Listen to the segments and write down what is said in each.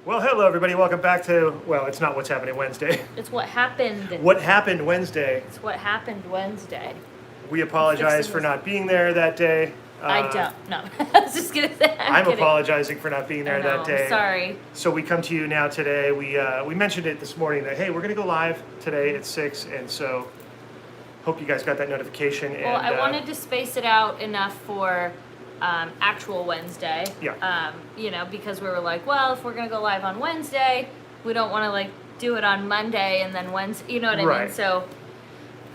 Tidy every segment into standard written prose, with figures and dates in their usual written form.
Well, hello everybody. Welcome back to, well, it's not What's Happening Wednesday. It's what happened. What happened Wednesday? It's what happened Wednesday. We apologize for not being there that day. I don't. No, I was just gonna say. I'm apologizing for not being there that day. Sorry. So we come to you now today. We mentioned it this morning that hey, we're gonna go live today at 6, and so hope you guys got that notification. Well, and, I wanted to space it out enough for actual Wednesday. Yeah. Because we were like, well, if we're gonna go live on Wednesday, we don't want to like do it on Monday and then Wednesday. You know what I mean? So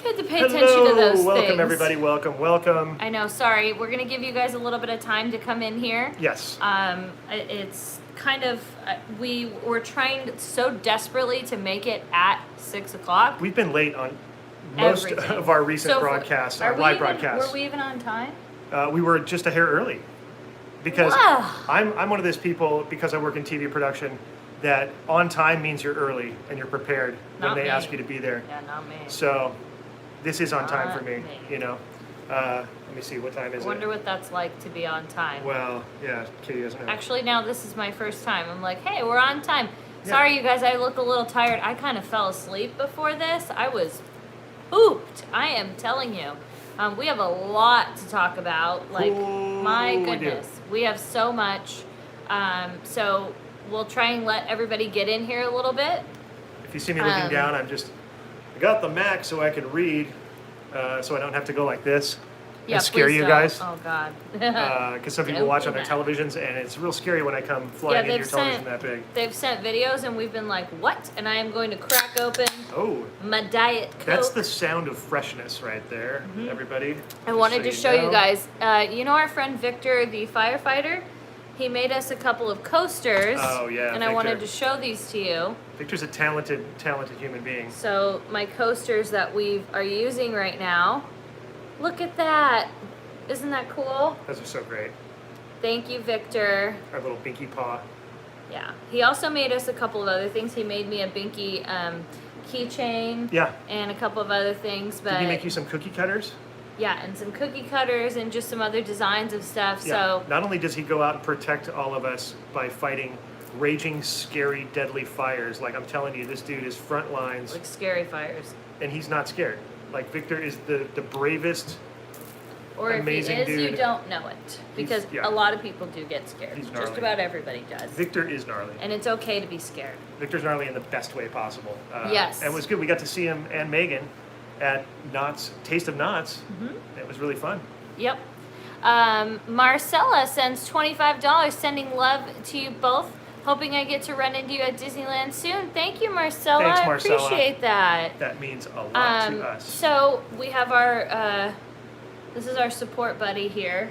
you have to pay attention to those things. Welcome everybody. Welcome. I know. Sorry, we're gonna give you guys a little bit of time to come in here. Yes. It's kind of we were trying so desperately to make it at 6 o'clock. We've been late on most of our recent broadcasts, our live broadcasts. Were we even on time? We were just a hair early because I'm one of those people, because I work in TV production, that on time means you're early and you're prepared when they ask you to be there. Yeah, not me. So this is on time Not for me. me. Let me see, what time is I it? wonder what that's like to be on time. Well, yeah, Katie doesn't know. Actually, now this is my first time. I'm like, hey, we're on time. Yeah. Sorry, you guys, I look a little tired. I kind of fell asleep before this. I was pooped. I am telling you. We have a lot to talk about. Like, my goodness. We have so much. So we'll try and let everybody get in here a little bit. If you see me looking down, I got the Mac so I can read, so I don't have to go like this. Yeah, and scare you don't. guys. Oh, God. Because some people watch on their televisions, and it's real scary when I come flying into your television that big. They've sent videos, and we've been like, what? And I am going to crack open my Diet Coke. That's the sound of freshness right there, everybody. I wanted to show you guys. You know our friend Victor, the firefighter? He made us a couple of coasters. Oh, yeah, And Victor. I wanted to show these to you. Victor's a talented human being. So my coasters that we are using right now. Look at that. Isn't that cool? Those are so great. Thank you, Victor. Our little binky paw. Yeah. He also made us a couple of other things. He made me a binky keychain. Yeah. And a couple of other things. But did he make you some cookie cutters? Yeah, and some cookie cutters and just some other designs of stuff. Yeah. So not only does he go out and protect all of us by fighting raging, scary, deadly fires, like I'm telling you, this dude is front lines. Like scary fires. And he's not scared. Like Victor is the bravest, or amazing if he is, dude. You don't know it. Because a lot of people do get scared. He's gnarly. Just about everybody does. Victor is gnarly. And it's okay to be scared. Victor's gnarly in the best way possible. Yes. And it was good. We got to see him and Megan at Knott's, Taste of Knott's. It was really fun. Yep. Marcella sends $25, sending love to you both. Hoping I get to run into you at Disneyland soon. Thank you, Marcella. Thanks, I Marcella. appreciate that. That means a lot to us. So we have our, this is our support buddy here.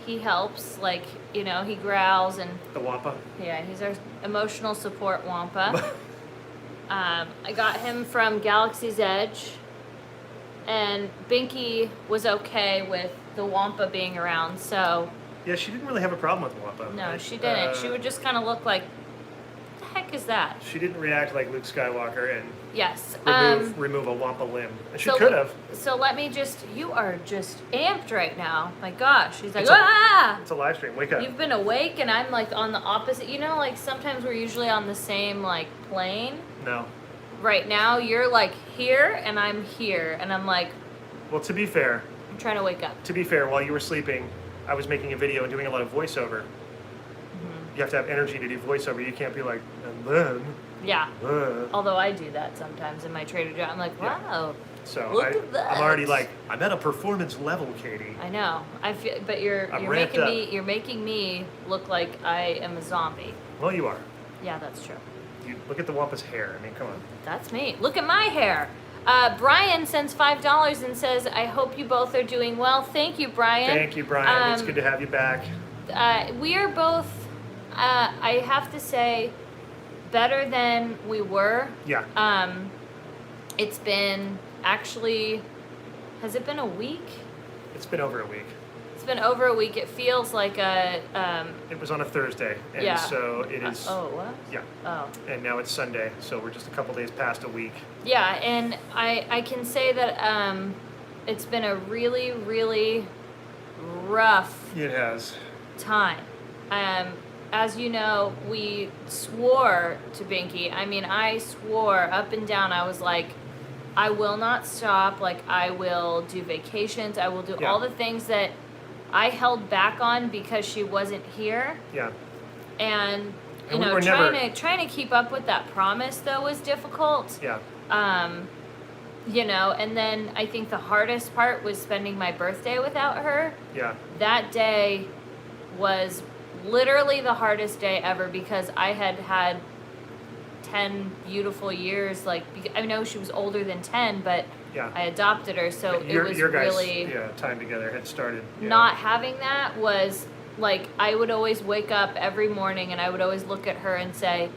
He helps, like, he growls and... The Wampa? Yeah, he's our emotional support Wampa. I got him from Galaxy's Edge. And Binky was okay with the Wampa being around, so... Yeah, she didn't really have a problem with Wampa. No, right? she didn't. She would just kind of look like, what the heck is that? She didn't react like Luke Skywalker and yes. remove a Wampa limb. And she could have. So let me you are just amped right now. My gosh. She's like, ah! It's a live stream. Wake up. You've been awake and I'm like on the opposite. Like sometimes we're usually on the same like plane. No. Right now you're like here and I'm here. And I'm like. Well, to be fair. I'm trying to wake up. To be fair, while you were sleeping, I was making a video and doing a lot of voiceover. You have to have energy to do voiceover. You can't be like, and then. Yeah. Although I do that sometimes in my Trader Joe's. I'm like, wow. So look at that. I'm already like, I'm at a performance level, Katie. I know. I feel, but you're making me look like I am a zombie. Well, you are. Yeah, that's true. You look at the Wampa's hair. I mean, come on. That's me. Look at my hair. Brian sends $5 and says, I hope you both are doing well. Thank you, Brian. Thank you, Brian. It's good to have you back. We are both, I have to say, better than we were. Yeah. It's been actually, has it been a week? It's been over a week. It's been over a week. It feels like a... it was on a Thursday, and so it is... oh, what? Yeah. Oh. And now it's Sunday, so we're just a couple days past a week. Yeah, and I can say that it's been a really, really rough It has. time. as you know, we swore to Binky. I mean, I swore up and down. I was like, I will not stop. Like, I will do vacations. I will do all the things that I held back on because she wasn't here. Yeah. And you know, trying to keep up with that promise though was difficult. Yeah. You know, and then I think the hardest part was spending my birthday without her. Yeah. That day was literally the hardest day ever because I had 10 beautiful years. Like, I know she was older than 10, but I adopted her, so it was your guys, really time together had started. Not having that was like, I would always wake up every morning and I would always look at her and say,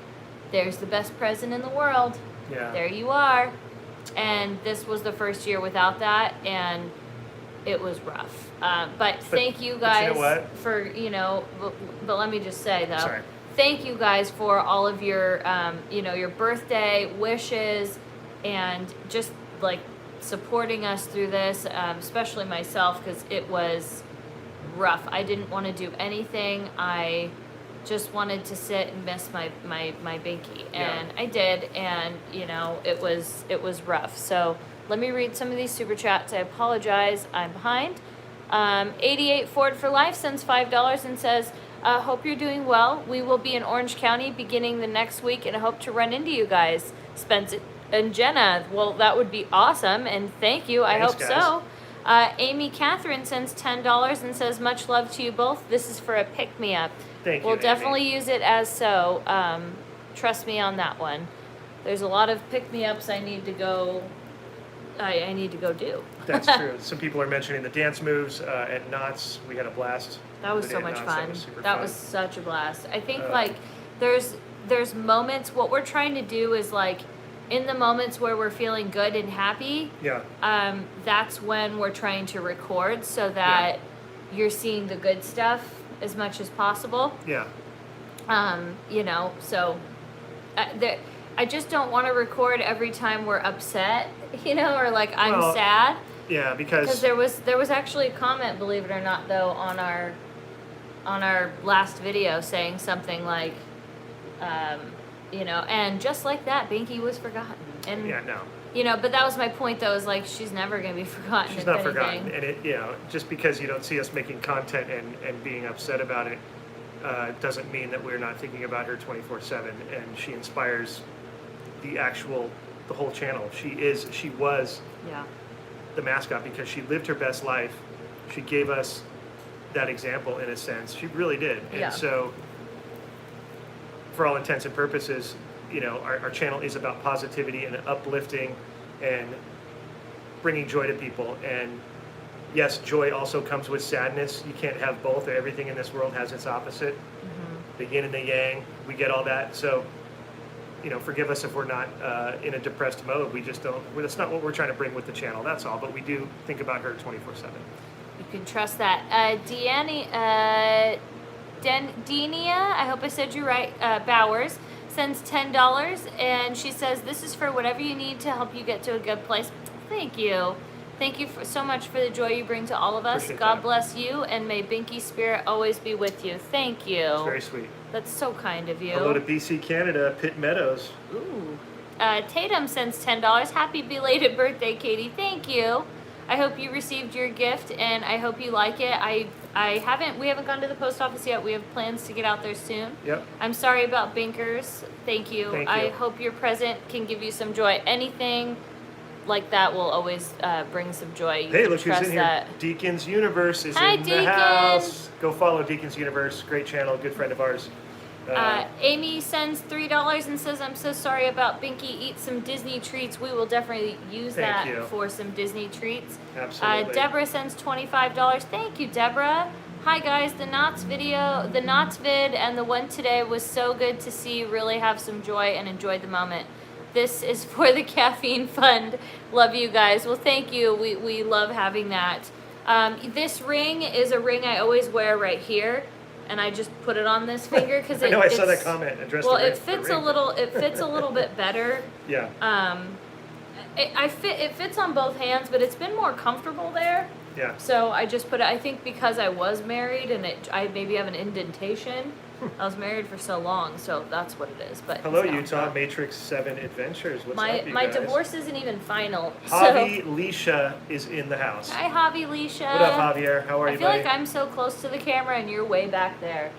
"There's the best present in the world. Yeah. There you are." And this was the first year without that, and it was rough. But thank you guys you know what? for, but let me just say though, Sorry. Thank you guys for all of your, your birthday wishes and just like supporting us through this, especially myself, because it was rough. I didn't want to do anything. I just wanted to sit and miss my Binky, and I did, and it was rough. So let me read some of these super chats. I apologize, I'm behind. 88 Ford for Life sends $5 and says, hope you're doing well. We will be in Orange County beginning the next week and I hope to run into you guys. Spencer and Jenna, well, that would be awesome, and thank you. I hope so. Amy Catherine sends $10 and says, much love to you both. This is for a pick-me-up. Thank you, We'll Amy. definitely use it as so. Trust me on that one. There's a lot of pick-me-ups I need to go do. That's true. Some people are mentioning the dance moves at Knott's. We had a blast. That was so much fun. That was such a blast. I think there's moments, what we're trying to do is like, in the moments where we're feeling good and happy, that's when we're trying to record so that you're seeing the good stuff as much as possible. Yeah. So I just don't want to record every time we're upset, or like I'm sad. Yeah, because there was actually a comment, believe it or not, though, on our last video saying something like, and just like that, Binky was forgotten. And but that was my point, though, is like, she's never going to be forgotten. She's not forgotten. And just because you don't see us making content and being upset about it, doesn't mean that we're not thinking about her 24/7. And she inspires the whole channel. She was the mascot because she lived her best life. She gave us that example in a sense. She really did. And so, for all intents and purposes, our channel is about positivity and uplifting and bringing joy to people. And yes, joy also comes with sadness. You can't have both. Everything in this world has its opposite. The yin and the yang. We get all that. So, forgive us if we're not in a depressed mode. We just don't. That's not what we're trying to bring with the channel. That's all. But we do think about her 24/7. You can trust that. Denia, I hope I said you right, Bowers, sends $10, and she says, this is for whatever you need to help you get to a good place. Thank you. Thank you so much for the joy you bring to all of us. Appreciate God that. bless you, and may Binky's spirit always be with you. Thank you. It's very sweet. That's so kind of you. Hello to BC, Canada, Pitt Meadows. Ooh. Tatum sends $10. Happy belated birthday, Katie. Thank you. I hope you received your gift, and I hope you like it. We haven't gone to the post office yet. We have plans to get out there soon. Yep. I'm sorry about Binkers. Thank you. I hope your present can give you some joy. Anything like that will always bring some joy. Hey, look who's in here. Deacon's Universe is in the house. Go follow Deacon's Universe. Great channel, good friend of ours. Amy sends $3 and says, I'm so sorry about Binky. Eat some Disney treats. We will definitely use that for some Disney treats. Absolutely. Deborah sends $25. Thank you, Deborah. Hi, guys. The Knott's vid, and the one today was so good to see you really have some joy and enjoy the moment. This is for the Caffeine Fund. Love you guys. Well, thank you. We love having that. This ring is a ring I always wear right here. And I just put it on this finger because I saw that comment addressed. Well, it fits a little bit better. Yeah. It fits on both hands, but it's been more comfortable there. Yeah. So I just put it. I think because I was married and I maybe have an indentation. I was married for so long, so that's what it is. But Hello, it's not. Utah Matrix 7 Adventures. What's My up, you my guys? divorce isn't even final. Javi Leisha is in the house. So, hi, Javi Leisha. What up, Javier? How are I you, feel buddy? like I'm so close to the camera and you're way back there,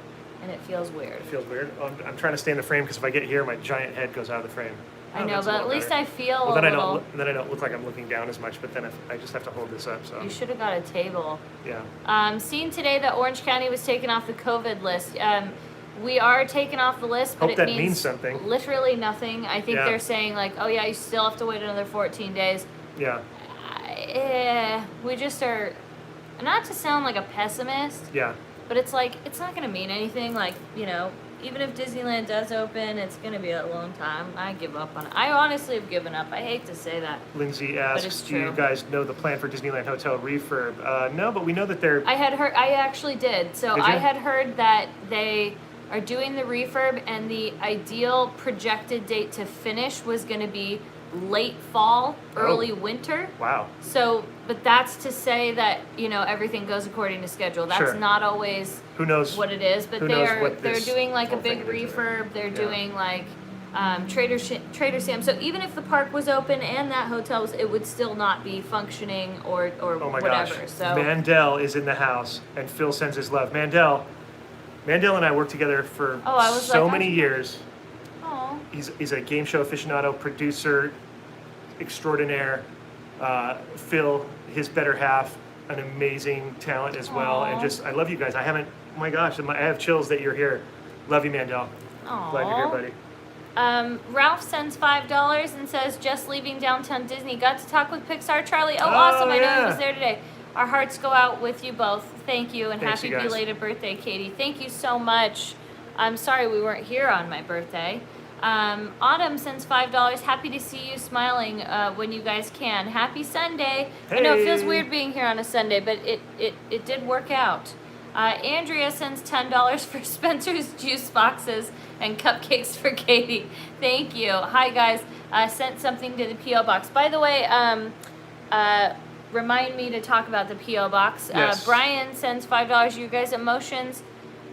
and it feels weird. It feels weird. I'm trying to stay in the frame because if I get here, my giant head goes out of the frame. I know, that's a but at little least better. I feel Well, a then little. then I don't look like I'm looking down as much. But then I just have to hold this up. So You should have got a table. yeah. Seen today that Orange County was taken off the COVID list. We are taken off the list, but Hope it that means means something. literally nothing. I think Yeah. they're saying like, oh yeah, you still have to wait another 14 days. Yeah. We just are, not to sound like a pessimist, Yeah. but it's like, it's not going to mean anything. Like, even if Disneyland does open, it's going to be a long time. I give up on it. I honestly have given up. I hate to say that. Lindsay it's asks, do you true. guys know the plan for Disneyland Hotel refurb? No, but we know that they're... I actually did. So Did I you? had heard that they are doing the refurb, and the ideal projected date to finish was going to be late fall, early winter. Wow. So, but that's to say that, everything goes according to schedule. That's Sure. not always Who knows? what it is, but Who knows they're what this doing like a whole big thing is, refurb. They're Yeah. doing like Trader Sam. So even if the park was open and that hotel was, it would still not be functioning or Oh my whatever. gosh. So Mandel is in the house, and Phil sends his love. Mandel and I worked together for Oh, I was so like, many years. oh, He's a game show aficionado, producer extraordinaire. Phil, his better half, an amazing talent as well. And Aw. just, I love you guys. Oh my gosh, I have chills that you're here. Love you, Mandel. Glad you're here, buddy. Ralph sends $5 and says, just leaving downtown Disney. Got to talk with Pixar Charlie. Oh, awesome. I know he yeah. was there today. Our hearts go out with you both. Thank you, and Thanks, happy you guys. belated birthday, Katie. Thank you so much. I'm sorry we weren't here on my birthday. Autumn sends $5. Happy to see you smiling when you guys can. Happy Sunday. I know it feels Hey. weird being here on a Sunday, but it did work out. Andrea sends $10 for Spencer's juice boxes and cupcakes for Katie. Thank you. Hi, guys. Sent something to the P.O. box. By the way, remind me to talk about the P.O. box. Yes. Brian sends $5. You guys' emotions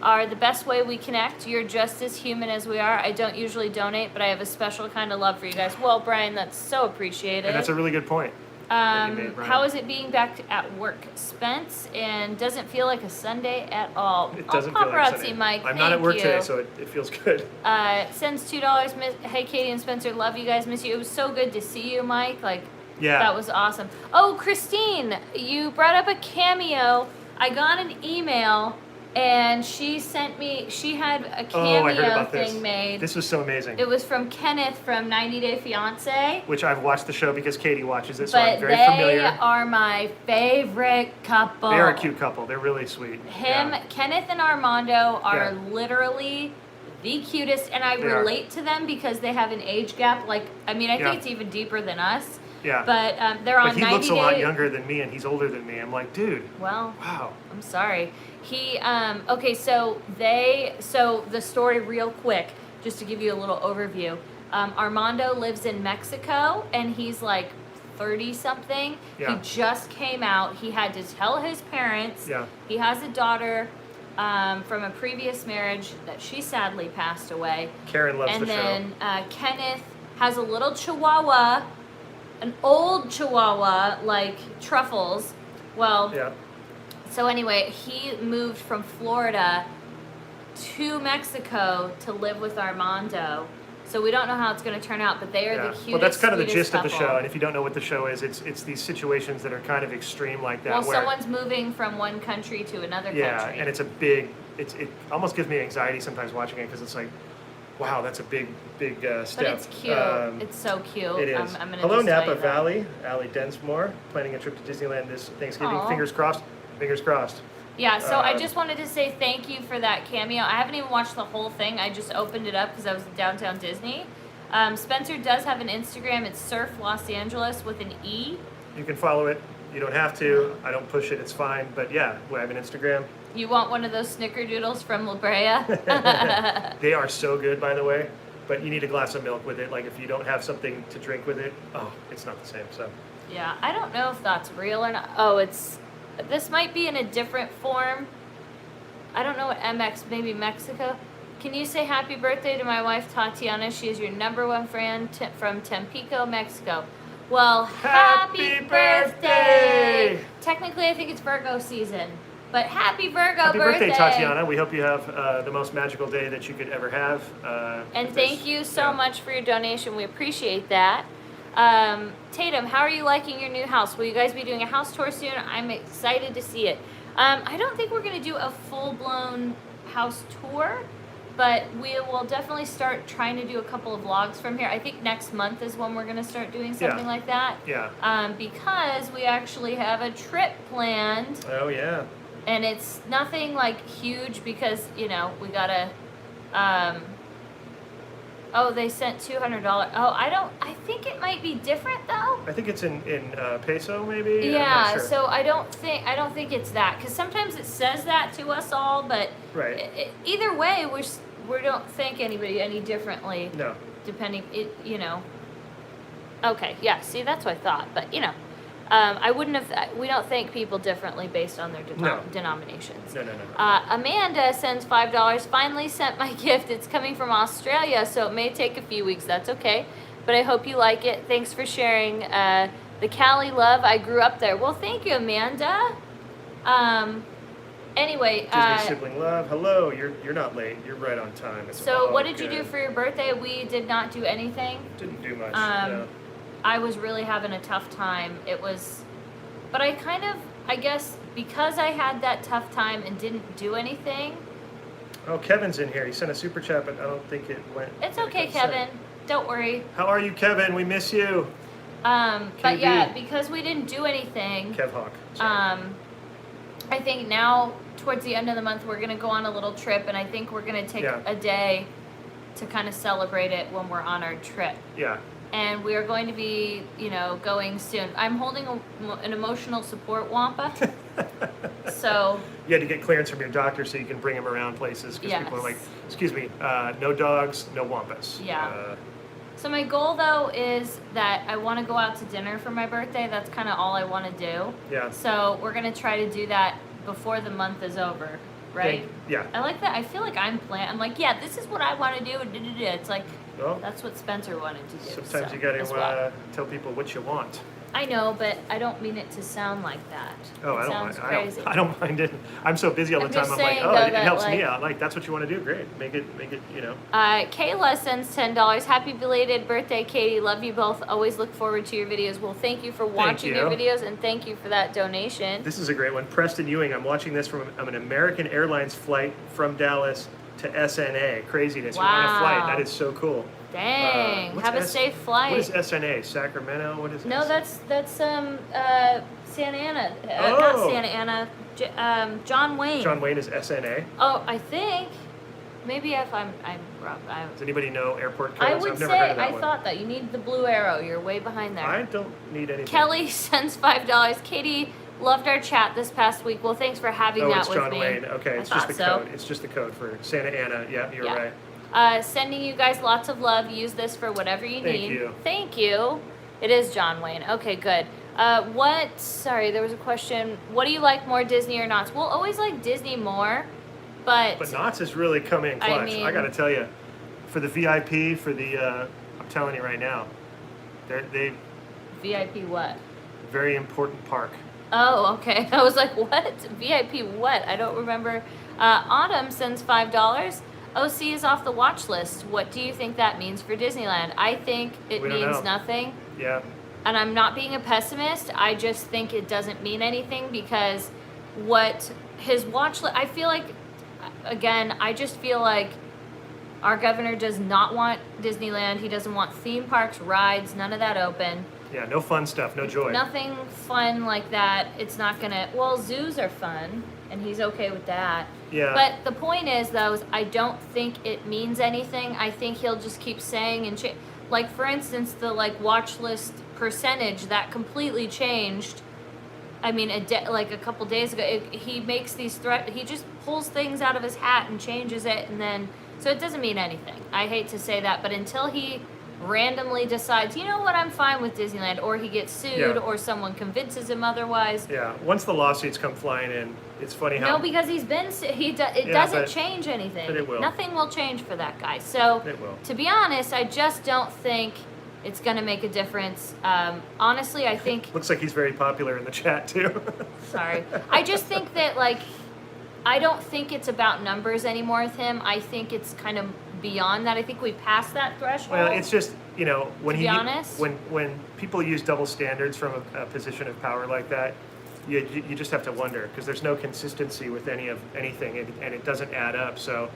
are the best way we connect. You're just as human as we are. I don't usually donate, but I have a special kind of love for you guys. Well, Brian, that's so appreciated. And that's a really good point. that you made, Brian. How is it being back at work, Spence? And doesn't feel like a Sunday at all. It doesn't oh, feel like paparazzi, Sunday. Mike. I'm not at thank work you. today, so it feels good. Sends $2. Hey, Katie and Spencer, love you guys. Miss you. It was so good to see you, Mike. Yeah. That was awesome. Oh, Christine, you brought up a cameo. I got an email, and she had a I cameo heard about thing this. made. This was so amazing. It was from Kenneth from 90 Day Fiance. Which I've watched the show because Katie watches it, so But I'm very they familiar. are my favorite couple. They're a cute couple. They're really sweet. Him, Yeah. Kenneth and Armando are Yeah. literally the cutest, and I They are. relate to them because they have an age gap. I think Yeah. it's even deeper than us. Yeah. But they're on But he 90 looks a Day. lot younger than me, and he's older than me. I'm like, dude, Well, wow. I'm sorry. He okay, so the story real quick, just to give you a little overview. Armando lives in Mexico, and he's like 30 something. Yeah. He just came out. He had to tell his parents. Yeah. He has a daughter from a previous marriage that she sadly passed away. Karen loves And the then Kenneth has a little chihuahua, an old chihuahua like Truffles. Well, show. Yeah. so anyway, he moved from Florida to Mexico to live with Armando. So we don't know how it's going to turn out, but they are the cutest. Well, that's kind of the sweetest gist of the couple. show. And if you don't know what the show is, it's these situations that are kind of extreme like that. Well, where, someone's moving from one country to another yeah, country. and it's a big. It almost gives me anxiety sometimes watching it because it's like, wow, that's a big step. But it's cute. It's so cute. It is. I'm gonna Hello, just tell Napa you that. Valley. Allie Densmore, planning a trip to Disneyland this Thanksgiving. Aw. Fingers crossed. Fingers crossed. Yeah, so I Um, just wanted to say thank you for that cameo. I haven't even watched the whole thing. I just opened it up because I was in downtown Disney. Spencer does have an Instagram. It's Surf Los Angeles with an E. You can follow it. You don't have to. I don't push it. It's fine. But yeah, I have an Instagram. You want one of those snickerdoodles from La Brea? They are so good, by the way. But you need a glass of milk with it. Like if you don't have something to drink with it, oh, it's not the same. So Yeah, I don't know if that's real or not. Oh, this might be in a different form. I don't know what MX, maybe Mexico. Can you say happy birthday to my wife Tatiana? She is your #1 fan from Tampico, Mexico. Well, happy birthday! Technically, I think it's Virgo season, but happy Virgo Happy birthday, Tatiana. We hope you have the most magical day that you could ever have. And thank you so much for your donation. We appreciate that. Tatum, how are you liking your new house? Will you guys be doing a house tour soon? I'm excited to see it. I don't think we're going to do a full-blown house tour, but we will definitely start trying to do a couple of vlogs from here. I think next month is when we're going to start doing something like that. Yeah. Because we actually have a trip planned. Oh, yeah. And it's nothing like huge because, we got to... oh, they sent $200. Oh, I think it might be different though. I think it's in peso maybe. Yeah, I'm not sure. so I don't think it's that, because sometimes it says that to us all, but right. Either way, we don't thank anybody any differently. No. Depending, Okay, yeah. See, that's what I thought, but I wouldn't have. We don't thank people differently based on their denominations. No. Amanda sends $5. Finally sent my gift. It's coming from Australia, so it may take a few weeks. That's okay, but I hope you like it. Thanks for sharing the Cali love. I grew up there. Well, thank you, Amanda. Anyway, Disney sibling love. Hello, you're not late. You're right on time. So what did you do for your birthday? We did not do anything. Didn't do much. No. I was really having a tough time. But I guess because I had that tough time and didn't do anything. Oh, Kevin's in here. He sent a super chat, but I don't think it went. It's okay, Kevin. Don't worry. How are you, Kevin? We miss you. But yeah, because we didn't do anything. Kev Hawk. Sorry. I think now towards the end of the month we're gonna go on a little trip, and I think we're gonna take a day to kind of celebrate it when we're on our trip. Yeah. And we are going to be, going soon. I'm holding an emotional support wampa. So. You had to get clearance from your doctor so you can bring him around places, because people are like, excuse me, no dogs, no wampas. Yeah. So my goal, though, is that I want to go out to dinner for my birthday. That's kind of all I want to do. Yeah. So we're going to try to do that before the month is over, right? Yeah. I like that. I feel like I'm like, yeah, this is what I want to do. It's like, well, that's what Spencer wanted to do. Sometimes you got to tell people what you want. I know, but I don't mean it to sound like that. Oh, I don't mind. Crazy. I don't mind it. I'm so busy all the time. I'm like, it helps me out. Like, that's what you want to do. Great. Make it. Kayla sends $10. Happy belated birthday, Katie. Love you both. Always look forward to your videos. Well, thank you for watching your videos, and thank you for that donation. This is a great one. Preston Ewing. I'm watching this from an American Airlines flight from Dallas to SNA. Craziness. Wow. You're on a flight. That is so cool. Dang. Have a safe flight. What is SNA? Sacramento? What is No, that's Santa Ana. Oh. Not Santa Ana. John Wayne. John Wayne is SNA. Oh, I think. Maybe if I'm wrong. Does anybody know airport codes? I would I've never heard of that I one. thought that. You need the blue arrow. You're way behind there. I don't need anything. Kelly sends $5. Katie loved our chat this past week. Well, thanks for having that with John me. Wayne. Okay, it's just the code. It's just the code for Santa Ana. Yeah, you're right. Sending you guys lots of love. Use this for whatever you need. Thank you. It is John Wayne. Okay, good. Sorry, there was a question. What do you like more, Disney or Knott's? We'll always like Disney more, but Knott's has really come in clutch. I got to tell you, for the VIP, I'm telling you right now, they VIP what? Very important park. Oh, okay. I was like, what? VIP what? I don't remember. Autumn sends $5. OC is off the watch list. What do you think that means for Disneyland? I think it means nothing. Yeah. And I'm not being a pessimist. I just think it doesn't mean anything, because what his watch list, I feel like, again, I just feel like our governor does not want Disneyland. He doesn't want theme parks, rides, none of that open. Yeah, no fun stuff, no joy. Nothing fun like that. It's not gonna, zoos are fun, and he's okay with that. Yeah. But the point is, though, is I don't think it means anything. I think he'll just keep saying and like, for instance, the watch list percentage that completely changed. I mean, a couple days ago, he makes these he just pulls things out of his hat and changes it, and then so it doesn't mean anything. I hate to say that, but until he randomly decides, you know what, I'm fine with Disneyland, or he gets sued, or someone convinces him otherwise. Yeah, once the lawsuits come flying in, It's funny how No, because he's been. It Yeah, doesn't but- change anything. but it will. Nothing will change for that guy. So, It will. to be honest, I just don't think it's going to make a difference. Honestly, I think. looks like he's very popular in the chat too. Sorry. I just think that, like, I don't think it's about numbers anymore with him. I think it's kind of beyond that. I think we passed that threshold. Well, it's just, when To be honest? when people use double standards from a position of power like that, you just have to wonder, because there's no consistency with anything, and it doesn't add up. So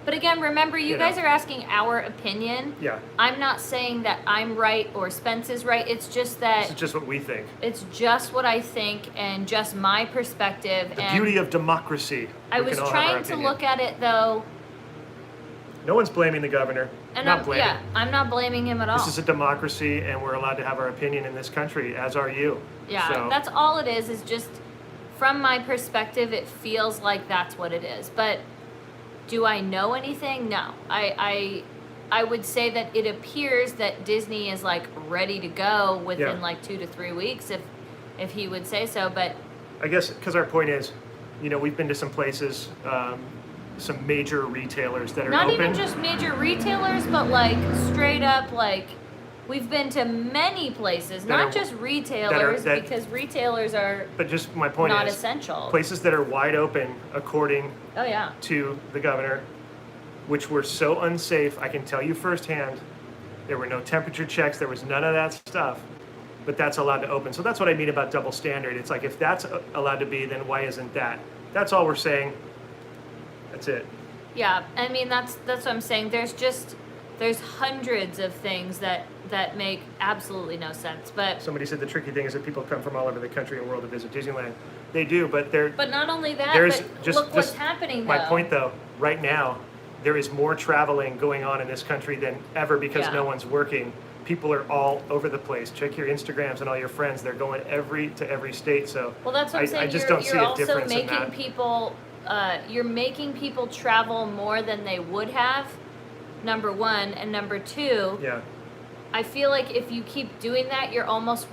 But again, remember, you You guys know. are asking our opinion. yeah, I'm not saying that I'm right or Spence is right. It's just that this is just what we think. it's just what I think and just my perspective. The and beauty of democracy. I We was can all have our trying to opinion. look at it though, No one's blaming the governor. and Not blaming. I'm not blaming him at all. This is a democracy, and we're allowed to have our opinion in this country, as are you. Yeah, So, that's all it is just from my perspective, it feels like that's what it is. But do I know anything? No. I would say that it appears that Disney is like ready to go within Yeah. like 2 to 3 weeks if he would say so. But I guess because our point is, we've been to some places, some major retailers that are not open. even just major retailers, but like straight up like we've been to many places, That not are- just retailers, that- because retailers are But just my point not is, essential. places that are wide open according Oh yeah. to the governor, which were so unsafe, I can tell you firsthand, there were no temperature checks, there was none of that stuff, but that's allowed to open. So that's what I mean about double standard. It's like, if that's allowed to be, then why isn't that? That's all we're saying. That's it. Yeah, I mean that's what I'm saying. There's hundreds of things that make absolutely no sense. But Somebody said the tricky thing is that people come from all over the country and world to visit Disneyland. They do, but not only that, there's but just look what's happening though. my point though, right now, there is more traveling going on in this country than ever because Yeah. no one's working. People are all over the place. Check your Instagrams and all your friends. They're going to every state. So Well, that's what I'm saying. I just you're don't see you're a also difference in making that. people. You're making people travel more than they would have. Number one, and number two. Yeah, I feel like if you keep doing that, you're almost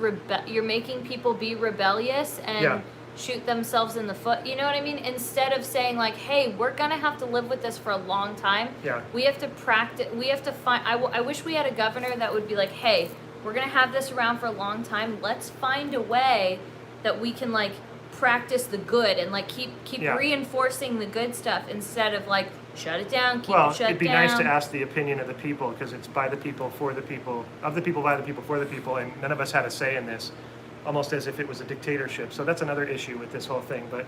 you're making people be rebellious and Yeah. shoot themselves in the foot. You know what I mean? Instead of saying like, "Hey, we're gonna have to live with this for a long time. Yeah. We have to practice. We have to find. I wish we had a governor that would be like, "Hey, we're gonna have this around for a long time. Let's find a way that we can like practice the good and like keep Yeah. reinforcing the good stuff instead of like shut it down, keep well, it shut it'd be down." nice to ask the opinion of the people because it's by the people, for the people, of the people, by the people, for the people, and none of us had a say in this, almost as if it was a dictatorship. So that's another issue with this whole thing. But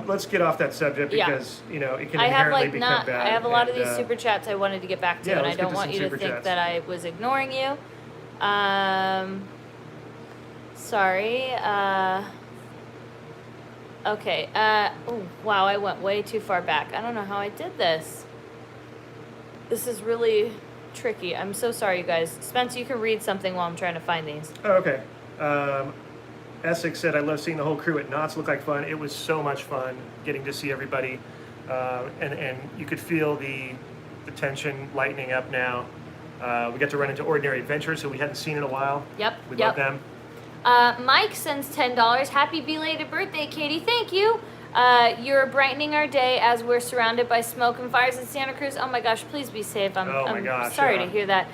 let's get off that subject Yeah. because it can I have inherently like become not. bad. I have a lot of and, these super chats I wanted to get back to, yeah, and I let's get don't to want some you to super think chats. that I was ignoring you. Sorry. Okay. Oh wow, I went way too far back. I don't know how I did this. This is really tricky. I'm so sorry, you guys. Spence, you can read something while I'm trying to find these. Oh, okay. Essex said, I love seeing the whole crew at Knott's. Looked like fun. It was so much fun getting to see everybody. And you could feel the tension lightening up now. We got to run into Ordinary Adventures, who we hadn't seen in a while. Yep. We yep. love them. Mike sends $10. Happy belated birthday, Katie. Thank you. You're brightening our day as we're surrounded by smoke and fires in Santa Cruz. Oh my gosh, please be safe. I'm sorry yeah. to hear that.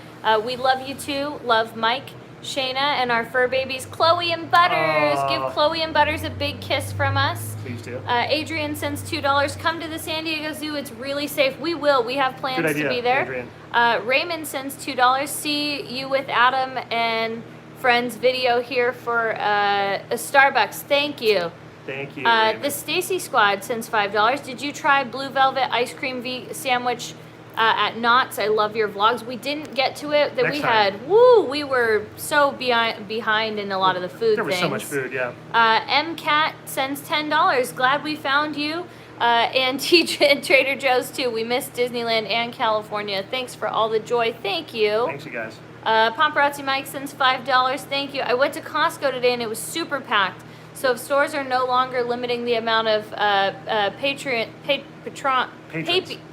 We love you too. Love Mike, Shayna, and our fur babies, Chloe and Butters. Aw. Give Chloe and Butters a big kiss from us. Please do. Adrian sends $2. Come to the San Diego Zoo. It's really safe. We will. We have plans Good idea, to be there. Adrian. Raymond sends $2. See you with Adam and friends video here for a Starbucks. Thank you. Thank you. The Stacy Squad sends $5. Did you try Blue Velvet ice cream sandwich at Knott's? I love your vlogs. We didn't get to it. That Next we time. had. We were so behind in a lot of the food there was things. so much food, yeah. MCat sends $10. Glad we found you. And TJ Trader Joe's too. We missed Disneyland and California. Thanks for all the joy. Thank you. Thanks, you guys. Paparazzi Mike sends $5. Thank you. I went to Costco today and it was super packed. So if stores are no longer limiting the amount of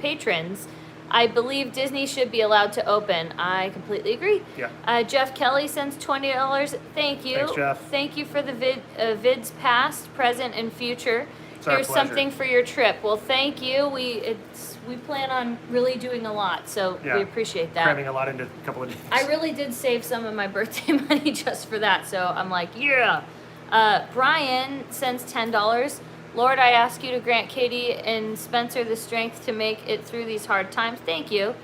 patrons, I believe Disney should be allowed to open. I completely agree. Yeah. Jeff Kelly sends $20. Thank you. Thanks, Jeff. Thank you for the vids past, present, and future. It's our Here's pleasure. something for your trip. Well, thank you. We plan on really doing a lot, so Yeah. we appreciate that. Cramming a lot into a couple of days. I really did save some of my birthday money just for that, so I'm like, yeah. Brian sends $10. Lord, I ask you to grant Katie and Spencer the strength to make it through these hard times. Thank you.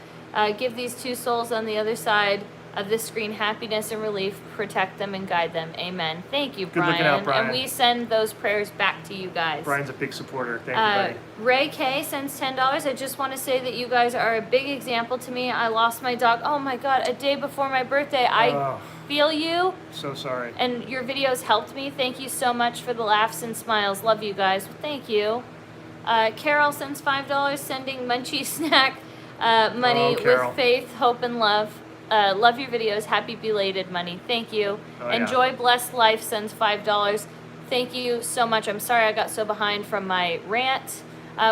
Give these two souls on the other side of this screen happiness and relief. Protect them and guide them. Amen. Thank you, Brian. looking out, Brian. And we send those prayers back to you guys. Brian's a big supporter. Thank you, buddy. Ray K sends $10. I just want to say that you guys are a big example to me. I lost my dog. Oh my God, a day before my birthday. I feel you. So sorry. And your videos helped me. Thank you so much for the laughs and smiles. Love you guys. Thank you. Carol sends $5, sending Munchie Snack money with faith, hope, and love. Love your videos. Happy belated money. Thank you. Enjoy Blessed Life sends $5. Thank you so much. I'm sorry I got so behind from my rant.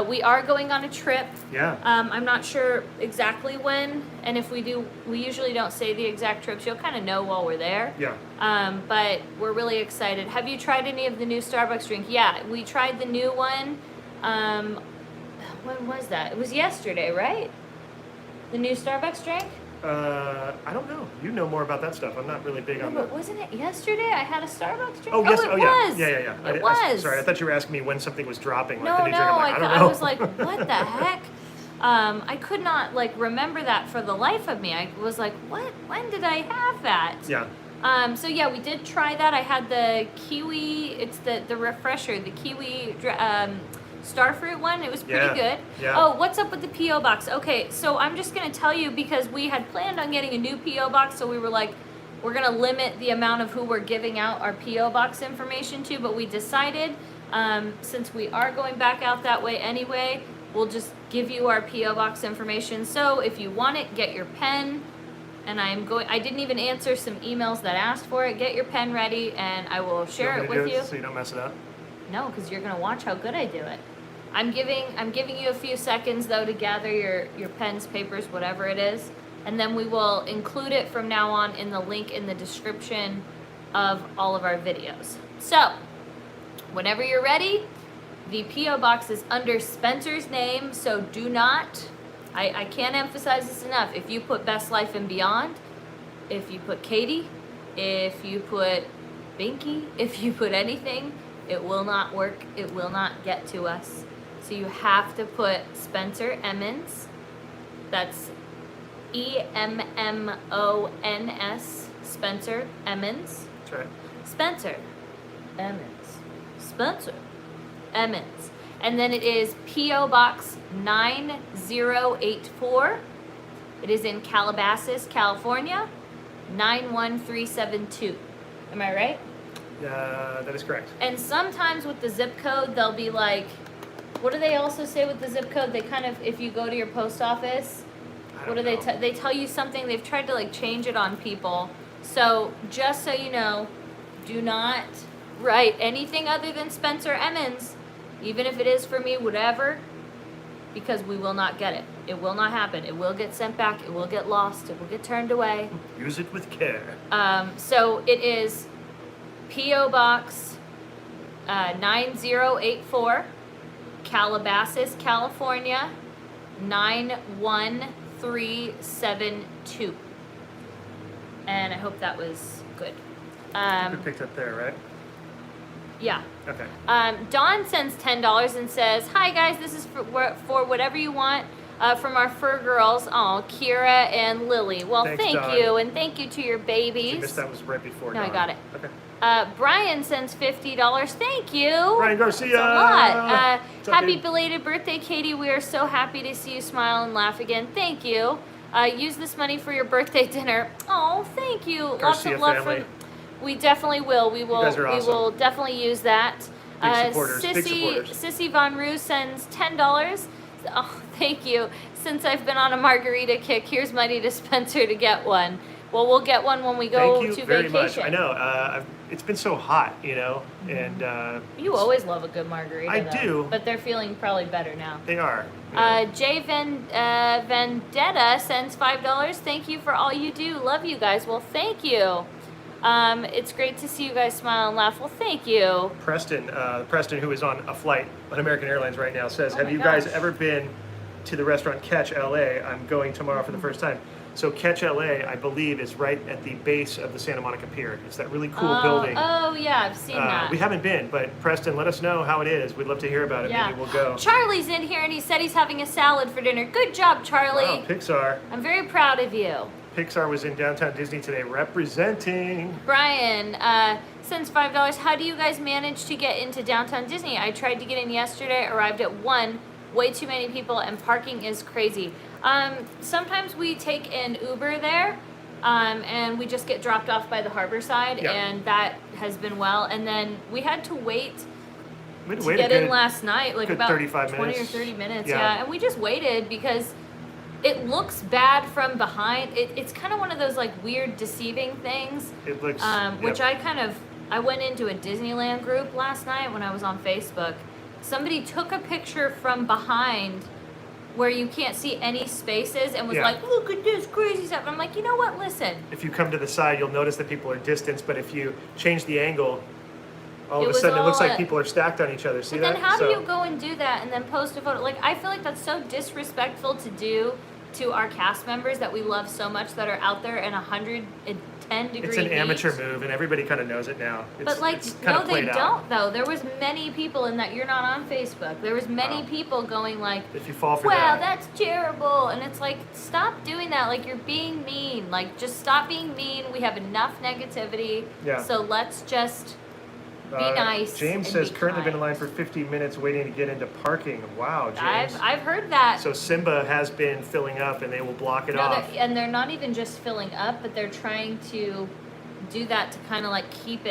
We are going on a trip. Yeah. I'm not sure exactly when, and if we do, we usually don't say the exact trips. You'll kind of know while we're there. Yeah. But we're really excited. Have you tried any of the new Starbucks drink? Yeah, we tried the new one. When was that? It was yesterday, right? The new Starbucks drink? I don't know. You know more about that stuff. I'm not really big on But that. wasn't it yesterday? I had a Starbucks drink. Oh, yes. it Oh, was. yeah. Yeah. It was. Sorry, I thought you were asking me when something was dropping. Like No, the new drink. I'm like, I don't I know. was like, what the heck? I could not remember that for the life of me. I was like, what? When did I have that? Yeah. So yeah, we did try that. I had the kiwi. It's the refresher, the kiwi starfruit one. It was pretty good. Yeah. Oh, what's up with the P.O. box? Okay, so I'm just gonna tell you because we had planned on getting a new P.O. box, so we were like, we're gonna limit the amount of who we're giving out our P.O. box information to, but we decided, since we are going back out that way anyway, we'll just give you our P.O. box information. So if you want it, get your pen. And I didn't even answer some emails that asked for it. Get your pen ready, and I will share it with you. So you don't mess it up? No, because you're gonna watch how good I do it. I'm giving you a few seconds though to gather your pens, papers, whatever it is, and then we will include it from now on in the link in the description of all of our videos. So, whenever you're ready, the P.O. box is under Spencer's name, so do not. I can't emphasize this enough. If you put Best Life and Beyond, if you put Katie, if you put Binky, if you put anything, it will not work. It will not get to us. So you have to put Spencer Emmons. That's EMMONS. Spencer Emmons. That's right. Spencer Emmons. Spencer Emmons. And then it is P.O. Box 9084. It is in Calabasas, California, 91372. Am I right? That is correct. And sometimes with the zip code, they'll be like, what do they also say with the zip code? They kind of, if you go to your post office, what do they they tell you something? They've tried to change it on people. So just so you know, do not write anything other than Spencer Emmons, even if it is for me, whatever, because we will not get it. It will not happen. It will get sent back. It will get lost. It will get turned away. Use it with care. So it is P.O. Box 9084, Calabasas, California, 91372. And I hope that was good. You picked up there, right? Yeah. Okay. Dawn sends $10 and says, "Hi guys, this is for whatever you want from our fur girls. Oh, Kira and Lily. Well, Thanks, thank Dawn. you, and thank you to your babies." You missed that was right before. No, I Dawn. got it. Okay. Brian sends $50. Thank you. Brian Garcia. That's a lot. What's up, Happy dude? belated birthday, Katie. We are so happy to see you smile and laugh again. Thank you. Use this money for your birthday dinner. Oh, thank you. Lots Garcia of love family. for. We definitely will. We will. guys are awesome. We will definitely use that. Big supporters, big supporters. Sissy Von Roo sends $10. Oh, thank you. Since I've been on a margarita kick, here's money to Spencer to get one. Well, we'll get one when we go Thank you to very vacation. much. I know. it's been so hot, and You always love a good margarita. I though. do. But they're feeling probably better now. they are. Jay Vendetta sends $5. Thank you for all you do. Love you guys. Well, thank you. It's great to see you guys smile and laugh. Well, thank you. Preston, who is on a flight on American Airlines right now, says, Oh have my you guys gosh. ever been to the restaurant Catch LA? I'm going tomorrow for the first time. So Catch LA, I believe, is right at the base of the Santa Monica Pier. It's that really cool building. Oh, yeah, I've seen that. We haven't been, but Preston, let us know how it is. We'd love to hear about it. Yeah. Maybe we'll go. Charlie's in here and he said he's having a salad for dinner. Good job, Charlie. Wow, Pixar. I'm very proud of you. Pixar was in downtown Disney today representing. Brian, sends $5. How do you guys manage to get into downtown Disney? I tried to get in yesterday, arrived at 1. Way too many people and parking is crazy. Sometimes we take an Uber there, and we just get dropped off by the harbor side, Yeah. and that has been well. And then we had to wait We had to wait get a good, in last night, like good about 35 20 minutes. or 30 minutes. Yeah. Yeah, and we just waited because it looks bad from behind. It's kind of one of those like weird deceiving things. It looks. Which yep. I went into a Disneyland group last night when I was on Facebook. Somebody took a picture from behind where you can't see any spaces and was Yeah. like, look at this crazy stuff. And I'm like, you know what, listen. If you come to the side, you'll notice that people are distanced, but if you change the angle, all It of a was sudden it looks all like a- people are stacked on each other. See But that? then how do So- you go and do that and then post a photo? Like, I feel like that's so disrespectful to do to our cast members that we love so much that are out there in 110-degree It's an heat. amateur move, and everybody kind of knows it now. But like, it's kind no, of they played out. don't though. There was many people in that. You're not on Facebook. There was many Wow. people going like, If you fall for "Wow, that, that's terrible," and it's like, stop doing that. Like, you're being mean. Like, just stop being mean. We have enough negativity. Yeah. So let's just be nice. James and says be currently been in kind. line for 50 minutes waiting to get into parking. Wow, James. I've heard that. So Simba has been filling up, and they will block it No, off. and they're not even just filling up, but they're trying to do that to kind of like keep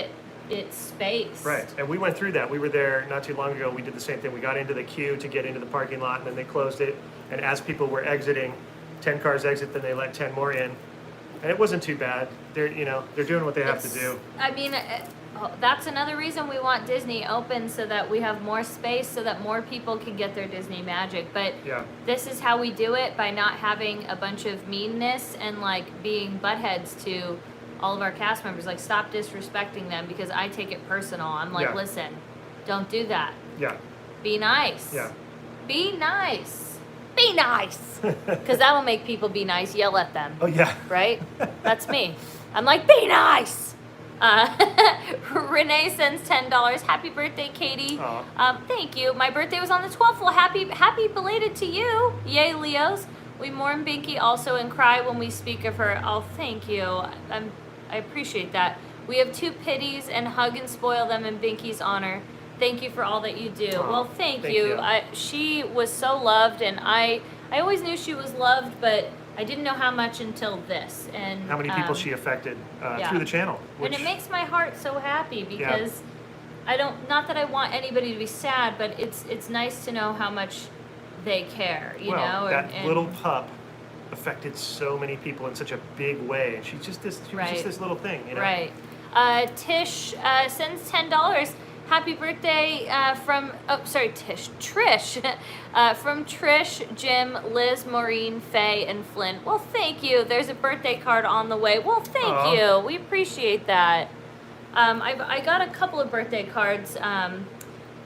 its space. Right, and we went through that. We were there not too long ago. We did the same thing. We got into the queue to get into the parking lot, and then they closed it. And as people were exiting, 10 cars exit, then they let 10 more in. And it wasn't too bad. They're doing what they have to do. I mean, that's another reason we want Disney open so that we have more space, so that more people can get their Disney magic. But Yeah. this is how we do it, by not having a bunch of meanness and like being buttheads to all of our cast members. Like, stop disrespecting them, because I take it personal. I'm like, Yeah. listen, don't do that. Yeah, Be nice. yeah. Be nice. Be nice. Because that'll make people be nice. Yell at them. Oh, yeah. Right? That's me. I'm like, be nice. Renee sends $10. Happy birthday, Katie. Aw. Thank you. My birthday was on the 12th. Well, happy belated to you. Yay, Leos. We mourn Binky also and cry when we speak of her. Oh, thank you. I appreciate that. We have 2 pitties and hug and spoil them in Binky's honor. Thank you for all that you do. Aw, Well, thank thank you. you. She was so loved, and I always knew she was loved, but I didn't know how much until this. And How many people she affected yeah. through the channel. and it makes my heart so happy, Yeah. because not that I want anybody to be sad, but it's nice to know how much they care, you well, know. that and little pup affected so many people in such a big way. And she was just this little thing, you know? Right. Tish sends $10. Happy birthday Trish. From Trish, Jim, Liz, Maureen, Faye, and Flynn. Well, thank you. There's a birthday card on the way. Well, thank Aw. you. We appreciate that. I got a couple of birthday cards,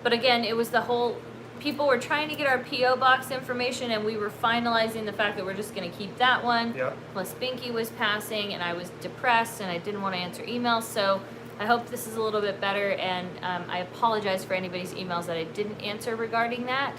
but again, it was the whole... People were trying to get our P.O. box information, and we were finalizing the fact that we're just going to keep that one. Yep. Plus, Binky was passing, and I was depressed, and I didn't want to answer emails, so I hope this is a little bit better, and I apologize for anybody's emails that I didn't answer regarding that.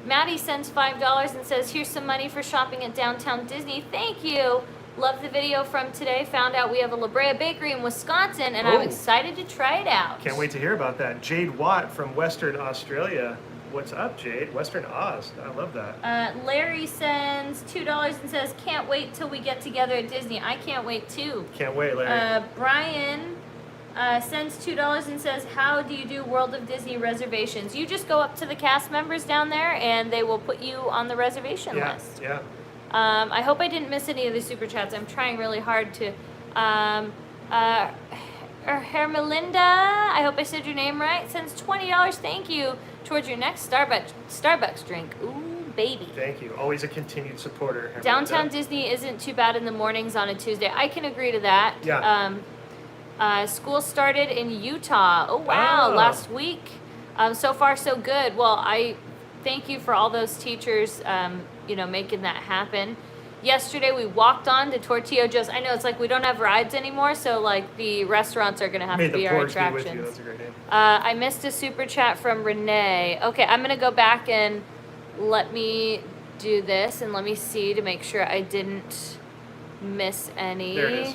Maddie sends $5 and says, here's some money for shopping at downtown Disney. Thank you. Love the video from today. Found out we have a La Brea bakery in Wisconsin, and I'm Oh. excited to try it out. Can't wait to hear about that. Jade Watt from Western Australia. What's up, Jade? Western Oz. I love that. Larry sends $2 and says, can't wait till we get together at Disney. I can't wait too. Can't wait, Larry. Brian sends $2 and says, how do you do World of Disney reservations? You just go up to the cast members down there, and they will put you on the reservation yeah, list. yeah. I hope I didn't miss any of the super chats. I'm trying really hard to. Hermelinda, I hope I said your name right, sends $20. Thank you towards your next Starbucks drink. Ooh, baby. Thank you. Always a continued supporter. Downtown Hermelinda. Disney isn't too bad in the mornings on a Tuesday. I can agree to that. Yeah. School started in Utah. Oh, wow, Oh. last week. So far, so good. Well, I thank you for all those teachers, making that happen. Yesterday, we walked on to Tortillo Joe's. I know it's like we don't have rides anymore, so like the restaurants are going to have May to be the our porgs be with you. attractions. That's a great name. I missed a super chat from Renee. Okay, I'm going to go back and let me do this and let me see to make sure I didn't miss any. There it is.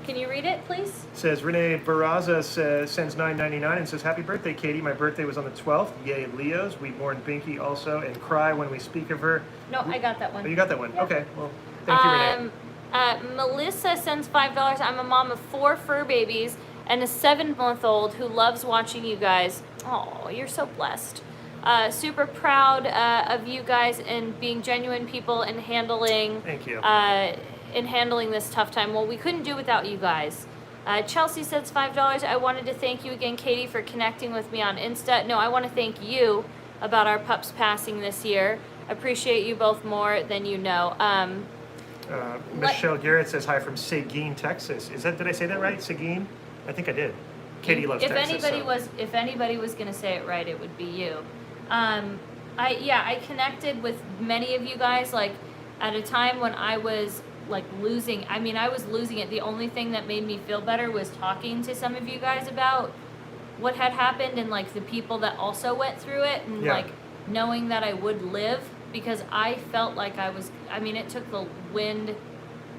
Can you read it, please? Says Renee Barraza sends $9.99 and says, "Happy birthday, Katie. My birthday was on the 12th. Yay, Leos. We mourn Binky also and cry when we speak of her." No, I got that one. Oh, you got that one. Yep. Okay. Well, thank you, Renee. Melissa sends $5. I'm a mom of 4 fur babies and a 7-month-old who loves watching you guys. Oh, you're so blessed. Super proud of you guys and being genuine people and handling. Thank you. In handling this tough time. Well, we couldn't do without you guys. Chelsea says $5. I wanted to thank you again, Katie, for connecting with me on Insta. No, I want to thank you about our pups passing this year. Appreciate you both more than you know. Michelle Garrett says hi from Seguin, Texas. Did I say that right? Seguin? I think I did. Katie loves Texas. If anybody was going to say it right, it would be you. I connected with many of you guys like at a time when I was like losing. I mean, I was losing it. The only thing that made me feel better was talking to some of you guys about what had happened and like the people that also went through it and like knowing that I would live, because I felt like it took the wind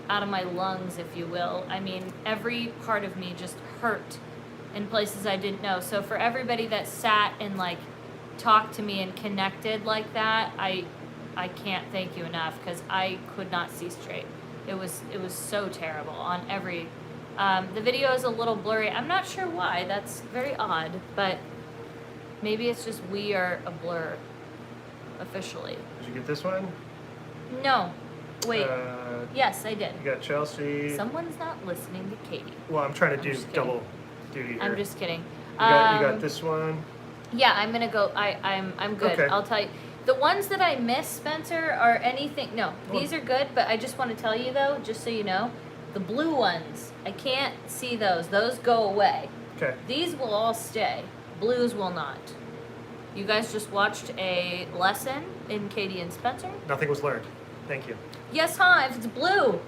out of my lungs, if you will. I mean, every part of me just hurt in places I didn't know. So for everybody that sat and like talked to me and connected like that, I can't thank you enough, because I could not see straight. It was so terrible on every. The video is a little blurry. I'm not sure why. That's very odd, but maybe it's just we are a blur officially. Did you get this one? No. Wait. Yes, I did. You got Chelsea. Someone's not listening to Katie. Well, I'm trying to do just double duty here. I'm just kidding. You got this one. Yeah, I'm gonna go. I'm good. Okay. I'll tell you. The ones that I miss, Spencer, are anything. No, these are good, but I just want to tell you though, just so you know, the blue ones, I can't see those. Those go away. Okay. These will all stay. Blues will not. You guys just watched a lesson in Katie and Spencer. Nothing was learned. Thank you. Yes, huh? If it's blue,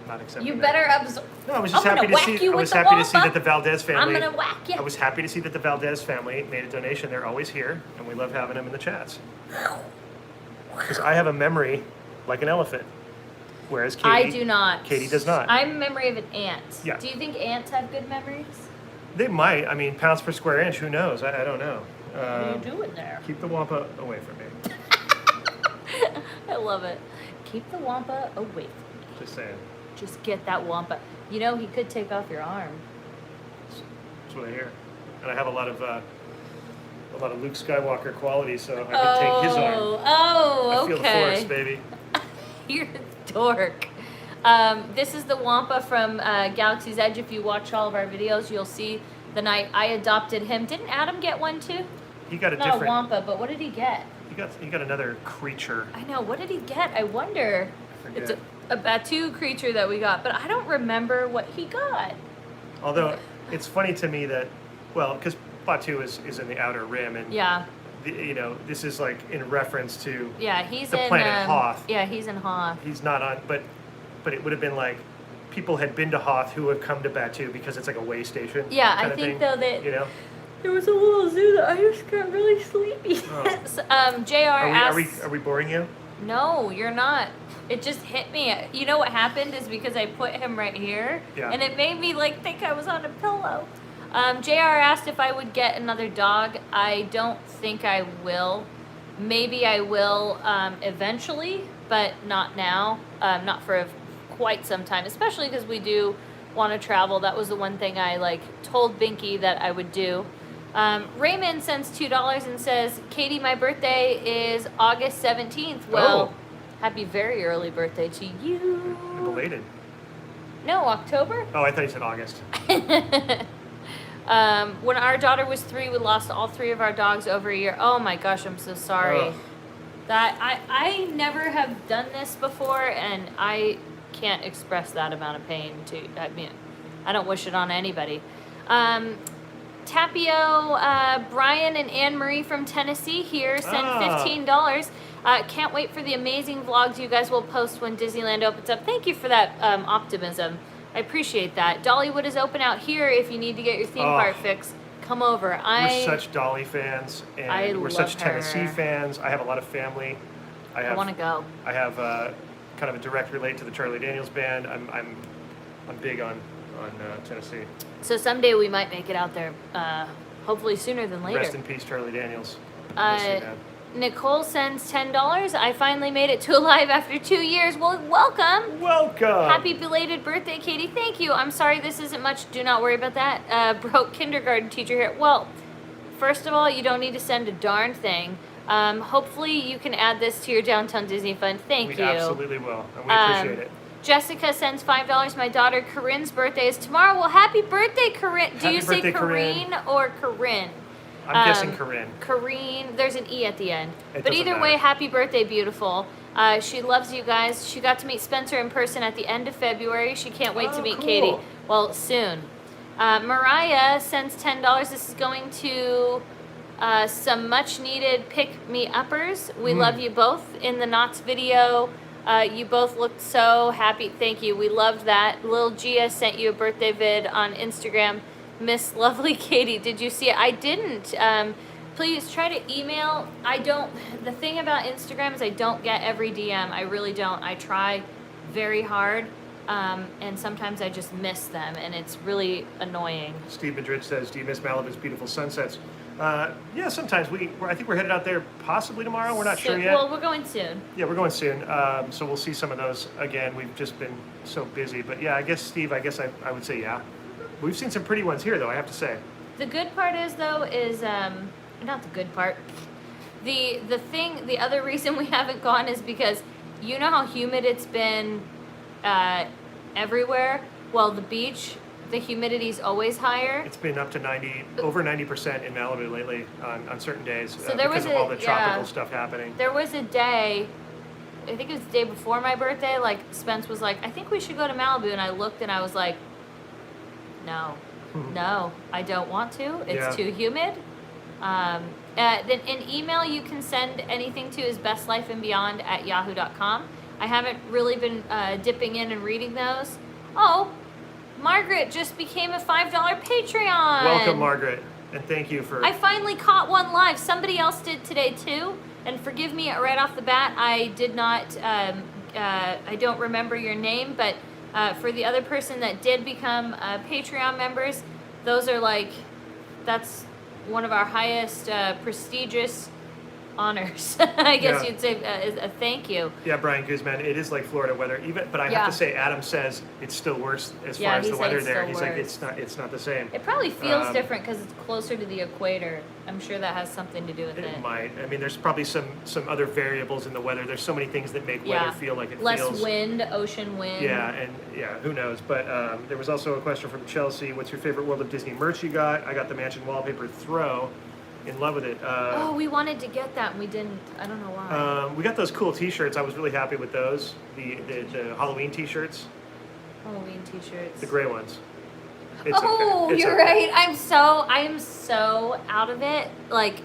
Not accepting you that. better absorb. No, I was just I'm happy gonna to see. whack you I with was the happy to see wampa. that the Valdez family. I'm gonna whack you. I was happy to see that the Valdez family made a donation. They're always here, and we love having them in the chats. Because I have a memory like an elephant, whereas Katie. I do not. Katie does not. I'm a memory of an ant. Yeah. Do you think ants have good memories? They might. I mean, pounds per square inch. Who knows? I don't know. What are you doing there? Keep the wampa away from me. I love it. Keep the wampa away from me. Just saying. Just get that wampa. You know, he could take off your arm. That's what I hear. And I have a lot of Luke Skywalker qualities, so I can take his arm. Oh, I feel the okay. force, baby. You're a dork. This is the wampa from Galaxy's Edge. If you watch all of our videos, you'll see the night I adopted him. Didn't Adam get one too? He got a Not different. a wampa, but what did he get? He got another creature. I know. What did he get? I wonder. I It's forget. a Batu creature that we got, but I don't remember what he got. Although it's funny to me that, well, because Batu is in the outer rim, and Yeah. this is like in reference to. Yeah, he's The in planet Hoth. Yeah, he's in Hoth. He's not on, but it would have been like people had been to Hoth who have come to Batu because it's like a way station. Yeah, kind I of think thing, though that you know. there was a little zoo that I just got really sleepy. Oh. So, JR asks. Are we boring you? No, you're not. It just hit me. You know what happened is because I put him right here, Yeah. and it made me like think I was on a pillow. JR asked if I would get another dog. I don't think I will. Maybe I will eventually, but not now. Not for quite some time, especially because we do want to travel. That was the one thing I told Binky that I would do. Raymond sends $2 and says, Katie, my birthday is August 17th. Well, happy very early birthday to you. Belated. No, October? Oh, I thought you said August. When our daughter was 3, we lost all 3 of our dogs over a year. Oh my gosh, I'm so sorry. Ugh. That I never have done this before, and I can't express that amount of pain to. I mean, I don't wish it on anybody. Tapio, Brian and Anne Marie from Tennessee here sent $15. Can't wait for the amazing vlogs you guys will post when Disneyland opens up. Thank you for that optimism. I appreciate that. Dollywood is open out here if you need to get your theme park fix. Come over. We're such Dolly fans, and we're such Tennessee fans. I have a lot of family. I want to go. I have kind of a direct relate to the Charlie Daniels Band. I'm big on Tennessee. So someday we might make it out there. Hopefully sooner than later. Rest in peace, Charlie Daniels. Nicole sends $10. I finally made it to Alive after 2 years. Well, welcome. Welcome. Happy belated birthday, Katie. Thank you. I'm sorry this isn't much. Do not worry about that. Broke kindergarten teacher here. Well, first of all, you don't need to send a darn thing. Hopefully you can add this to your Downtown Disney Fund. Thank you. We absolutely will, and we appreciate it. Jessica sends $5. My daughter Corinne's birthday is tomorrow. Well, happy birthday, Corinne. Do you say Corinne or Corinne? I'm guessing Corinne. Corinne, there's an E at the end. But either way, happy birthday, beautiful. She loves you guys. She got to meet Spencer in person at the end of February. She can't wait to meet Katie. Well, soon. Mariah sends $10. This is going to some much needed pick me uppers. We love you both. In the Knots video, you both looked so happy. Thank you. We loved that. Lil Gia sent you a birthday vid on Instagram. Miss Lovely Katie, did you see it? I didn't. Please try to email. The thing about Instagram is I don't get every DM. I really don't. I try very hard, and sometimes I just miss them, and it's really annoying. Steve Madrid says, do you miss Malibu's beautiful sunsets? Yeah, sometimes. I think we're headed out there possibly tomorrow. We're not sure yet. Well, we're going soon. Yeah, we're going soon. So we'll see some of those again. We've just been so busy. But yeah, I guess, Steve, I would say yeah. We've seen some pretty ones here, though, I have to say. The good part is, though, not the good part. The other reason we haven't gone is because you know how humid it's been everywhere? Well, the beach, the humidity's always higher. It's been up to over 90% in Malibu lately on certain days so because of all the tropical stuff happening. There was a day, I think it was the day before my birthday, like Spence was like, I think we should go to Malibu, and I looked and I was like, no, I don't want to. It's too humid. Then in email, you can send anything to is bestlifeandbeyond@yahoo.com. I haven't really been dipping in and reading those. Oh, Margaret just became a $5 Patreon. Welcome, Margaret, and thank you for... I finally caught one live. Somebody else did today, too. And forgive me right off the bat, I did not, I don't remember your name, but... for the other person that did become Patreon members, those are that's one of our highest prestigious honors. I guess you'd say a thank you. Yeah, Brian Guzman, it is like Florida weather, but I have to say, Adam says it's still worse as far as the weather there. He's like, it's not the same. It probably feels different because it's closer to the equator. I'm sure that has something to do with it. It might. I mean, there's probably some other variables in the weather. There's so many things that make weather feel like it feels. Less wind, ocean wind. Yeah, and who knows? But there was also a question from Chelsea. What's your favorite World of Disney merch you got? I got the Mansion Wallpaper Throw. In love with it. We wanted to get that and we didn't. I don't know why. We got those cool T-shirts. I was really happy with those. The Halloween T-shirts. Halloween T-shirts. The gray ones. You're right. I am so out of it. Like,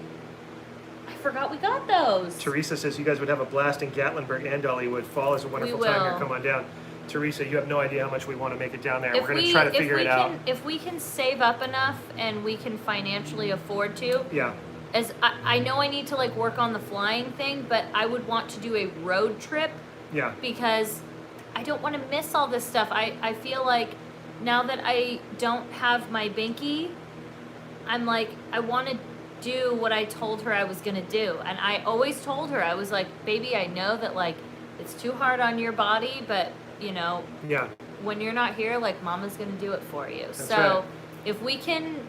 I forgot we got those. Teresa says you guys would have a blast in Gatlinburg and Dollywood. Fall is a wonderful time here. Come on down. Teresa, you have no idea how much we want to make it down there. We're going to try to figure it out. If we can save up enough and we can financially afford to. Yeah. As I know I need to work on the flying thing, but I would want to do a road trip. Yeah. Because I don't want to miss all this stuff. I feel like now that I don't have my binky, I'm like, I want to do what I told her I was going to do. And I always told her, I was like, baby, I know that it's too hard on your body, but when you're not here, mama's gonna do it for you. That's so right. if we can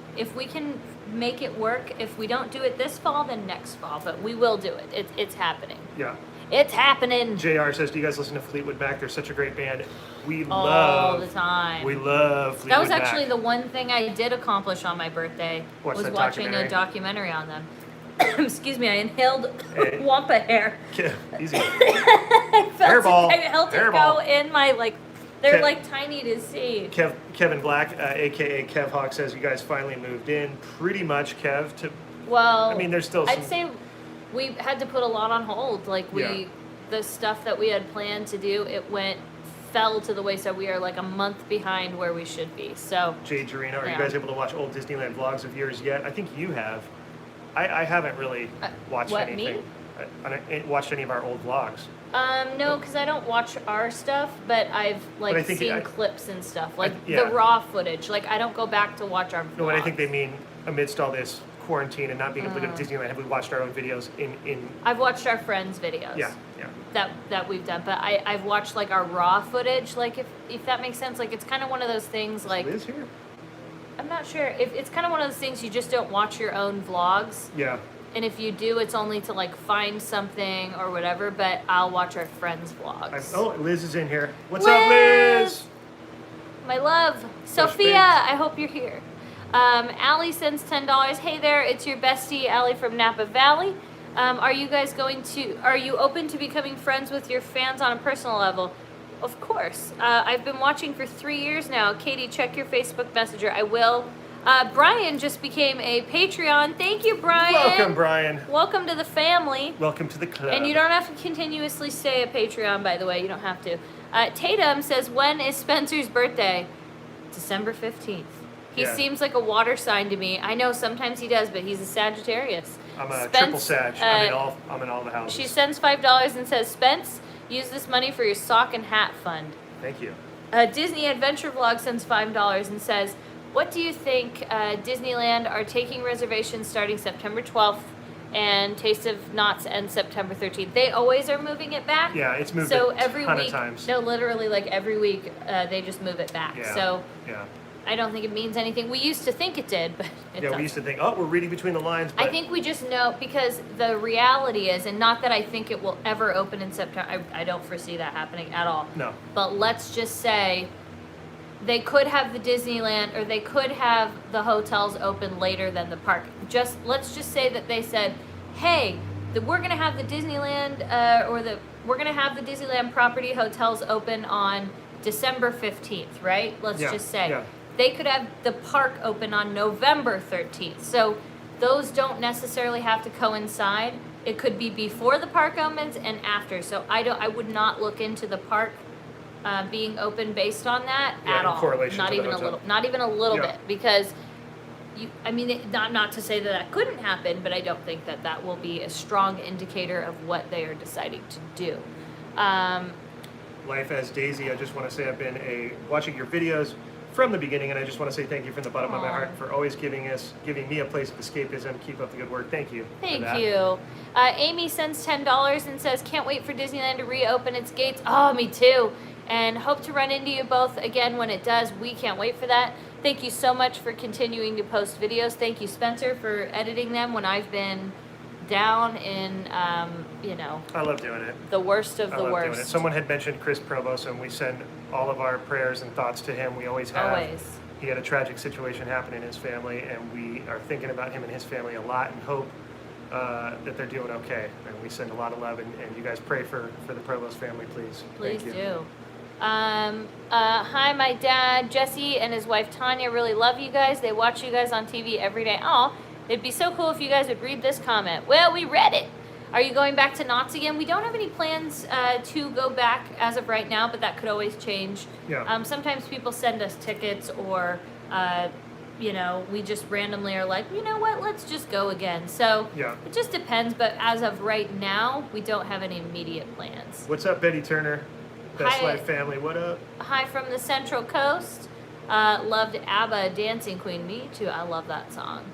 make it work, if we don't do it this fall, then next fall, but we will do it. It's happening. Yeah. It's happening. JR says, do you guys listen to Fleetwood Mac? They're such a great band. All the time. We love Fleetwood That was Mac. actually the one thing I did accomplish on my birthday. What's was that watching documentary? a documentary on them. Excuse me, I inhaled Wampa hair. Easy. I felt Hairball. it. I felt it Hairball. go in my They're like tiny to see. Kevin Black, aka Kev Hawk, says you guys finally moved in. Pretty much, Kev. Well, I mean, there's still. I'd say we had to put a lot on hold. Like the stuff that we had planned to do, fell to the wayside. We are like a month behind where we should be. So. Jay Jarino, are you guys able to watch old Disneyland vlogs of yours yet? I think you have. I haven't really watched anything. I haven't watched any of our old vlogs. No, because I don't watch our stuff, but I've seen clips and stuff, like the raw footage. Like I don't go back to watch our vlogs. No, and I think they mean amidst all this quarantine and not being able to go to Disneyland, have we watched our own videos in I've watched our friends' videos. Yeah. That we've done, but I've watched like our raw footage. Like if that makes sense. Like it's kind of one of those things. Like Liz here? I'm not sure if it's kind of one of those things you just don't watch your own vlogs. Yeah. And if you do, it's only to like find something or whatever. But I'll watch our friends' vlogs. Liz is in here. What's up, Liz? My love, Sophia. I hope you're here. Allie sends $10. Hey there, it's your bestie Allie from Napa Valley. Are you open to becoming friends with your fans on a personal level? Of course. I've been watching for 3 years now. Katie, check your Facebook Messenger. I will. Brian just became a Patreon. Thank you, Brian. Welcome, Brian. Welcome to the family. Welcome to the club. And you don't have to continuously stay a Patreon, by the way. You don't have to. Tatum says, when is Spencer's birthday? December 15th. He seems like a water sign to me. I know sometimes he does, but he's a Sagittarius. I'm a triple Sag. I'm in all the houses. She sends $5 and says, Spence, use this money for your sock and hat fund. Thank you. Disney Adventure Vlog sends $5 and says, what do you think Disneyland are taking reservations starting September 12th and Taste of Knots ends September 13th? They always are moving it back. Yeah, it's moved so a every ton week, of times. No, literally like every week they just move it back. Yeah. So yeah. I don't think it means anything. We used to think it did, but it doesn't. We used to think, we're reading between the lines. But I think we just know, because the reality is, and not that I think it will ever open in September. I don't foresee that happening at all. No. But let's just say they could have the Disneyland, or they could have the hotels open later than the park. Let's just say that they said, hey, we're gonna have the Disneyland, we're gonna have the Disneyland property hotels open on December 15th, right? Let's just say. Yeah. They could have the park open on November 13th. So those don't necessarily have to coincide. It could be before the park opens and after. So I would not look into the park being open based on that at all. Correlation not to even the a hotel. little. Not even a little bit, because not to say that couldn't happen, but I don't think that will be a strong indicator of what they are deciding to do. Life as Daisy, I just want to say I've been watching your videos from the beginning, and I just want to say thank you from the bottom of my heart for always giving me a place of escapism. Keep up the good work. Thank you. Thank you. Amy sends $10 and says, can't wait for Disneyland to reopen its gates. Oh, me too. And hope to run into you both again when it does. We can't wait for that. Thank you so much for continuing to post videos. Thank you, Spencer, for editing them when I've been down in, I love doing it. the worst of the Doing it. worst. Someone had mentioned Chris Provost, and we send all of our prayers and thoughts to him. We always have. Always. He had a tragic situation happen in his family, and we are thinking about him and his family a lot, and hope that they're doing okay. And we send a lot of love, and you guys pray for the Provost family, please. Please Thank you. do. Hi, my dad, Jesse, and his wife, Tanya, really love you guys. They watch you guys on TV every day. Oh, it'd be so cool if you guys would read this comment. Well, we read it. Are you going back to Knott's again? We don't have any plans to go back as of right now, but that could always change. Yeah. Sometimes people send us tickets, or, we just randomly are like, you know what, let's just go again. So it just depends, but as of right now, we don't have any immediate plans. What's up, Betty Turner? Best Hi. Life family, what up? Hi from the Central Coast. Loved ABBA, Dancing Queen. Me too, I love that song.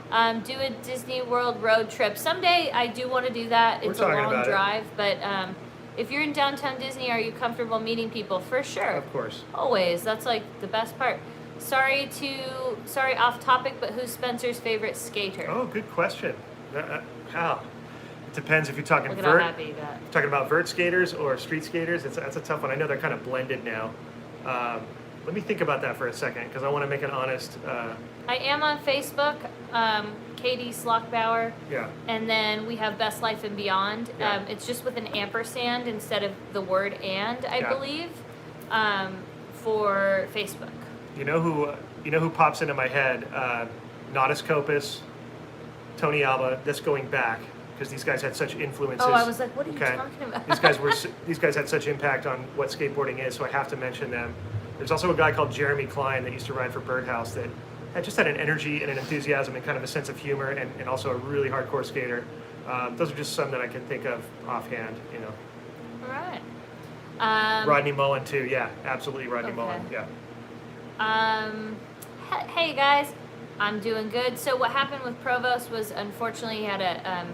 Do a Disney World road trip. Someday I do want to do that. It's a long drive, but if you're in downtown Disney, are you comfortable meeting people? For sure. Of course. Always. That's like the best part. Sorry off topic, but who's Spencer's favorite skater? Oh, good question. How? It depends if you're talking Look at how happy you got. talking about vert skaters or street skaters. That's a tough one. I know they're kind of blended now. Let me think about that for a second, because I want to make an honest. I am on Facebook, Katie Slockbauer. Yeah. And then we have Best Life and Beyond. Yeah. It's just with an ampersand instead of the word and, I believe. for Facebook. You know who pops into my head? Nodis Copus, Tony Alba. That's going back because these guys had such influences. Oh, I was like, what are you talking about? These guys had such impact on what skateboarding is, so I have to mention them. There's also a guy called Jeremy Klein that used to ride for Birdhouse that had an energy and an enthusiasm and kind of a sense of humor, and also a really hardcore skater. Those are just some that I can think of offhand. All right. Rodney Mullen too. Yeah, absolutely Rodney Okay. Mullen. Yeah. Hey guys, I'm doing good. So what happened with Provost was, unfortunately, he had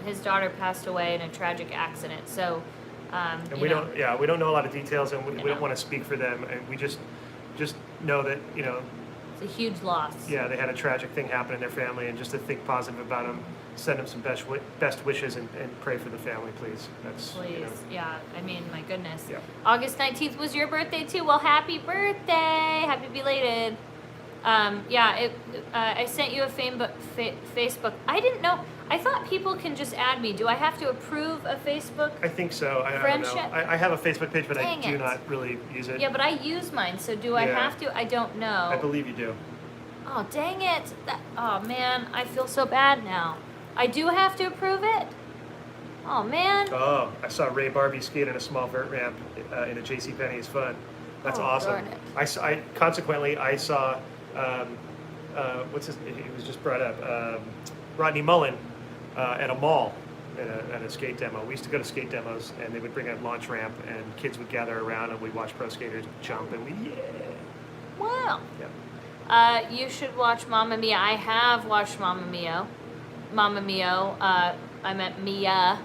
his daughter passed away in a tragic accident. So, And we don't know a lot of details, and we don't want to speak for them, and we just know that it's a huge loss. yeah, they had a tragic thing happen in their family, and just to think positive about them, send them some best wishes, and pray for the family, please. That's Please, yeah. I mean, my goodness. Yeah. August 19th was your birthday too. Well, happy birthday! Happy belated. I sent you a Facebook. I didn't know. I thought people can just add me. Do I have to approve a Facebook? I think so. I don't Friendship? know. I have a Facebook page, but I Dang do it. not really use it. Yeah, but I use mine. So do I Yeah. have to? I don't know. I believe you do. Oh, dang it. Oh, man. I feel so bad now. I do have to approve it? Oh, man. Oh, I saw Ray Barbie skate on a small vert ramp in a JCPenney. It's fun. That's Oh, awesome. darn it. I saw, what's his, it was just brought up, Rodney Mullen at a mall at a skate demo. We used to go to skate demos, and they would bring a launch ramp, and kids would gather around, and we'd watch pro skaters jump, and Wow. yeah. You should watch Mamma Mia. I have watched Mamma Mia. Mamma Mia. I meant Mia.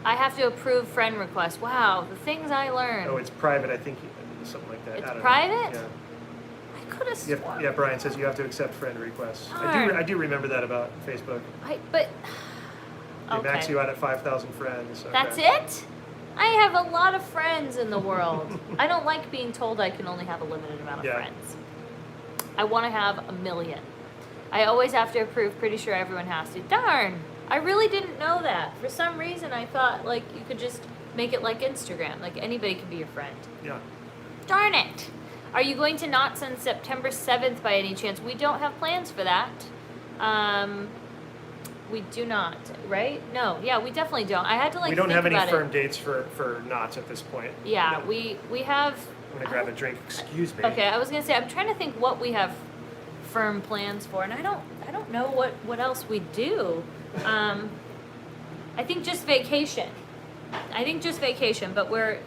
I have to approve friend requests. Wow, the things I learned. Oh, it's private, I think, something like that. It's I don't know. private? Yeah. I could have sworn. Yeah, Brian says you have to accept friend requests. Darn. I do remember that about Facebook. But They max okay. you out at 5,000 friends. Okay. That's it? I have a lot of friends in the world. I don't like being told I can only have a limited amount of Yeah. friends. I want to have 1 million. I always have to approve. Pretty sure everyone has to. Darn. I really didn't know that. For some reason, I thought like you could just make it like Instagram. Like anybody can be your friend. Yeah. Darn it. Are you going to Knott's on September 7th by any chance? We don't have plans for that. We do not, right? No, yeah, we definitely don't. I had to like We don't think have any about firm it. dates for knots at this point. Yeah, No. we have. I'm gonna grab a drink. Excuse me. Okay, I was gonna say I'm trying to think what we have firm plans for, and I don't know what else we do. I think just vacation. But we're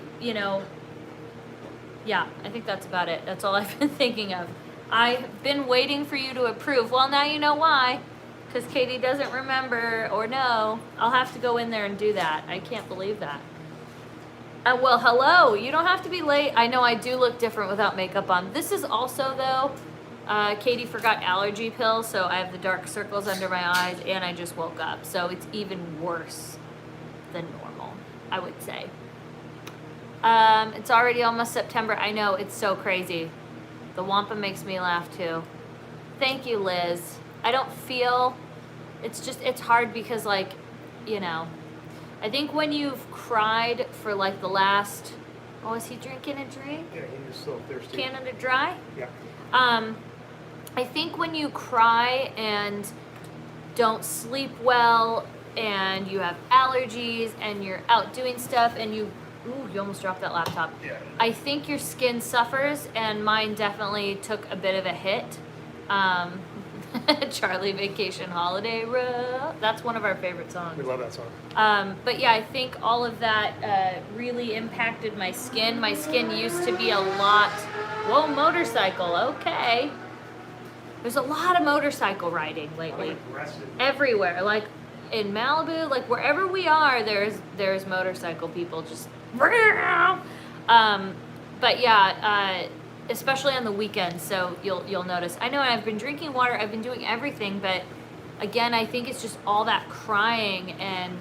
yeah, I think that's about it. That's all I've been thinking of. I've been waiting for you to approve. Well, now you know why. Because Katie doesn't remember or know. I'll have to go in there and do that. I can't believe that. Well, hello. You don't have to be late. I know I do look different without makeup on. This is also, though, Katie forgot allergy pills, so I have the dark circles under my eyes, and I just woke up. So it's even worse than normal, I would say. It's already almost September. I know, it's so crazy. The Wampa makes me laugh, too. Thank you, Liz. I don't feel... It's hard because, like, I think when you've cried for, like, the last... Oh, is he drinking a drink? Yeah, he was still thirsty. Canada Dry? Yeah. I think when you cry and don't sleep well and you have allergies and you're out doing stuff and you almost dropped that laptop. Yeah. I think your skin suffers, and mine definitely took a bit of a hit. Charlie Vacation Holiday Road. That's one of our favorite songs. We love that song. But yeah, I think all of that really impacted my skin. My skin used to be a lot. Whoa, motorcycle. Okay. There's a lot of motorcycle riding lately. Aggressive. Everywhere, like in Malibu, like wherever we are, there's motorcycle people just. But yeah, especially on the weekends. So you'll notice. I know I've been drinking water. I've been doing everything, but again, I think it's just all that crying and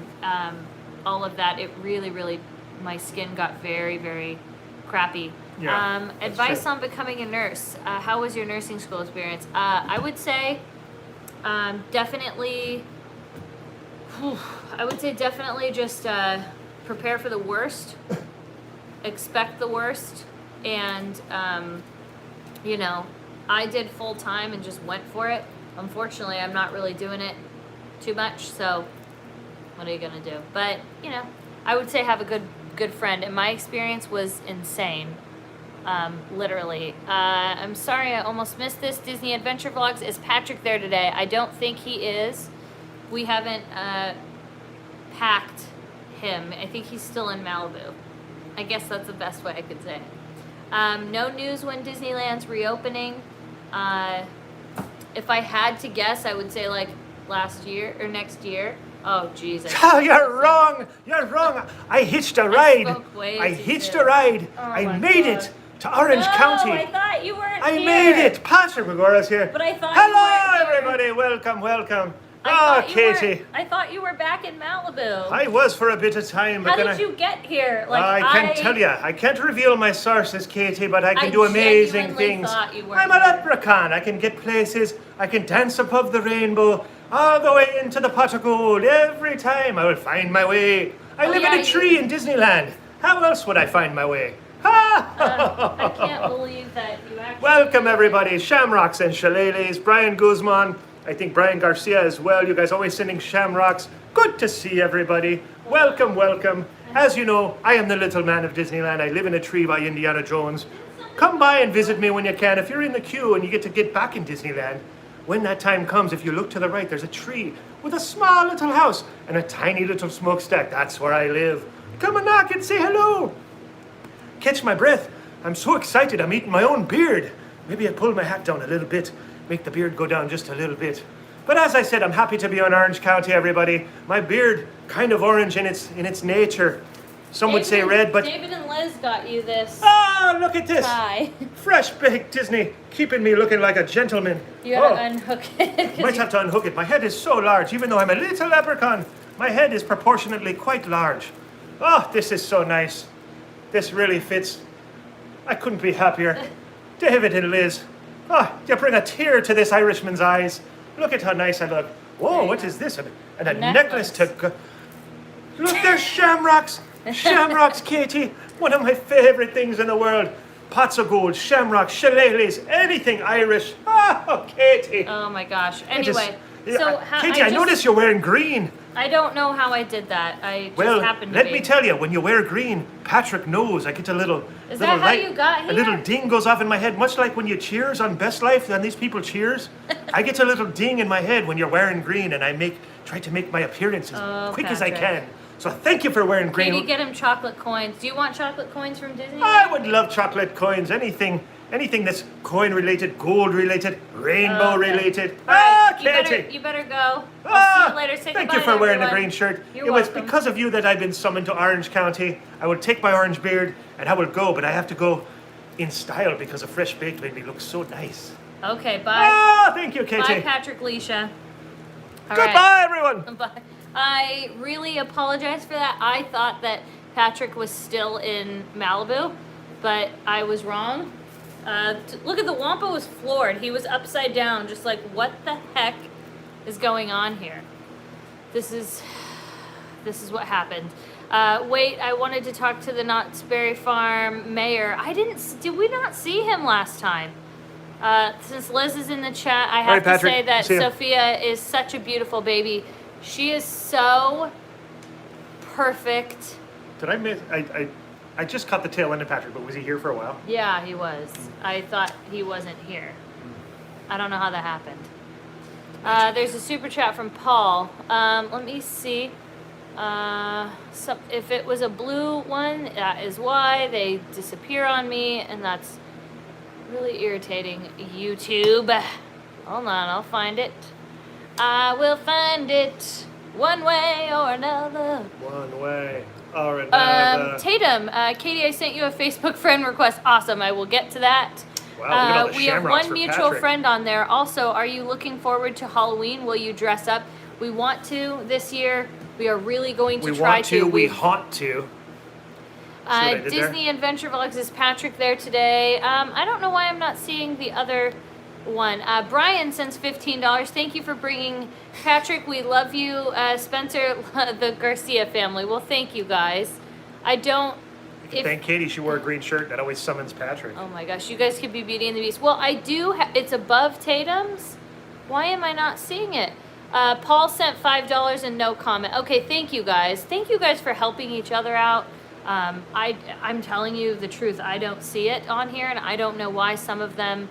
all of that. It really, my skin got very, very crappy. Yeah, that's Advice true. on becoming a nurse. How was your nursing school experience? I would say definitely. I would say definitely just prepare for the worst, expect the worst, and you know, I did full time and just went for it. Unfortunately, I'm not really doing it too much, so what are you gonna do? But, you know, I would say have a good friend, and my experience was insane. Literally. I'm sorry I almost missed this. Disney Adventure Vlogs. Is Patrick there today? I don't think he is. We haven't packed him. I think he's still in Malibu. I guess that's the best way I could say it. No news when Disneyland's reopening. If I had to guess, I would say like last year or next year. Oh, Jesus. Oh, you're wrong. You're wrong. I hitched a ride. I hitched a ride. Oh I made it to Orange County. I thought you weren't I here. made it. Patrick McGorra's here. But I thought Hello, you weren't here. everybody. Welcome, welcome. I thought you Katie. weren't- I thought you were back in Malibu. I was for a bit of time, but How then did you get here? Like I can't tell you. I can't reveal my sources, Katie, but I can do amazing genuinely things. thought you weren't I'm a here. leprechaun. I can get places. I can dance above the rainbow, all the way into the pot of gold. Every time I will find my way. I live in a tree in Disneyland. How else would I find my way? I can't believe that you actually. Welcome, everybody. Shamrocks and shillelaghs. Brian Guzman. I think Brian Garcia as well. You guys always sending shamrocks. Good to see everybody. Welcome, welcome. As you know, I am the little man of Disneyland. I live in a tree by Indiana Jones. Come by and visit me when you can. If you're in the queue and you get to get back in Disneyland, when that time comes, if you look to the right, there's a tree with a small little house and a tiny little smokestack. That's where I live. Come and knock and say hello. Catch my breath. I'm so excited. I'm eating my own beard. Maybe I pull my hat down a little bit. Make the beard go down just a little bit. But as I said, I'm happy to be on Orange County, everybody. My beard, kind of orange in its nature. Some would say red, but... David and Liz got you this. Ah, look at this. Tie. Fresh baked Disney, keeping me looking like a gentleman. You gotta unhook it. Might have to unhook it. My head is so large, even though I'm a little leprechaun. My head is proportionately quite large. Oh, this is so nice. This really fits. I couldn't be happier. David and Liz. Oh, you bring a tear to this Irishman's eyes. Look at how nice I look. Whoa, what is this? And a necklace to go. Look, there's shamrocks. Shamrocks, Katie. One of my favorite things in the world. Pots of gold, shamrocks, shillelaghs, anything Irish. Oh, Katie. Oh my gosh. Anyway, so Katie, I noticed you're wearing green. I don't know how I did that. I just Well, happened to let be. me tell you, when you wear green, Patrick knows. I get a little. Is little that how light, you got A little here? ding goes off in my head, much like when you cheers on Best Life and these people cheers. I get a little ding in my head when you're wearing green, and I try to make my appearance as quick as I Patrick. can. So thank you for wearing green. Katie, get him chocolate coins. Do you want chocolate coins from Disney? I would love chocolate coins, anything that's coin related, gold related, rainbow related. All right, Katie. you better go. I'll see you later. Say Thank goodbye you for to wearing the everyone. green shirt. You're It was welcome. because of you that I've been summoned to Orange County. I will take my orange beard and I will go, but I have to go in style because a fresh baked made me look so nice. Okay, bye. Thank you, Katie. Bye, Patrick Leisha. All Goodbye, right. everyone. Bye. I really apologize for that. I thought that Patrick was still in Malibu, but I was wrong. Look at the Wampa was floored. He was upside down, just like, what the heck is going on here? This is what happened. Wait, I wanted to talk to the Knott's Berry Farm mayor. Did we not see him last time? Since Liz is in the chat, I have to say that Sophia is such a beautiful baby. She is so perfect. Did I miss? I just caught the tail end of Patrick, but was he here for a while? Yeah, he was. I thought he wasn't here. I don't know how that happened. There's a super chat from Paul. Let me see. If it was a blue one, that is why they disappear on me, and that's really irritating. YouTube. Hold on, I'll find it. I will find it one way or another. One way or another. Tatum, Katie, I sent you a Facebook friend request. Awesome, I will get to that. Wow, look at all the We have shamrocks one for mutual Patrick. friend on there. Also, are you looking forward to Halloween? Will you dress up? We want to this year. We are really going to try to. We haunt to. Disney Adventure Vlogs, is Patrick there today? I don't know why I'm not seeing the other one. Brian sends $15. Thank you for bringing Patrick. We love you. Spencer, the Garcia family. Well, thank you guys. I don't. Thank Katie. She wore a green shirt. That always summons Patrick. Oh my gosh, you guys could be Beauty and the Beast. Well, I do. It's above Tatum's. Why am I not seeing it? Paul sent $5 and no comment. Okay, thank you guys. Thank you guys for helping each other out. I'm telling you the truth. I don't see it on here, and I don't know why some of them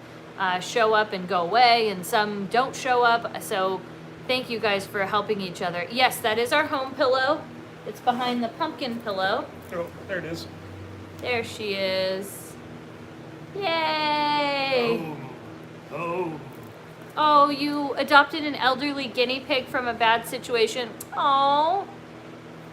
show up and go away, and some don't show up. So thank you guys for helping each other. Yes, that is our home pillow. It's behind the pumpkin pillow. Oh, there it is. There she is. Yay! Oh. Oh, you adopted an elderly guinea pig from a bad situation. Oh.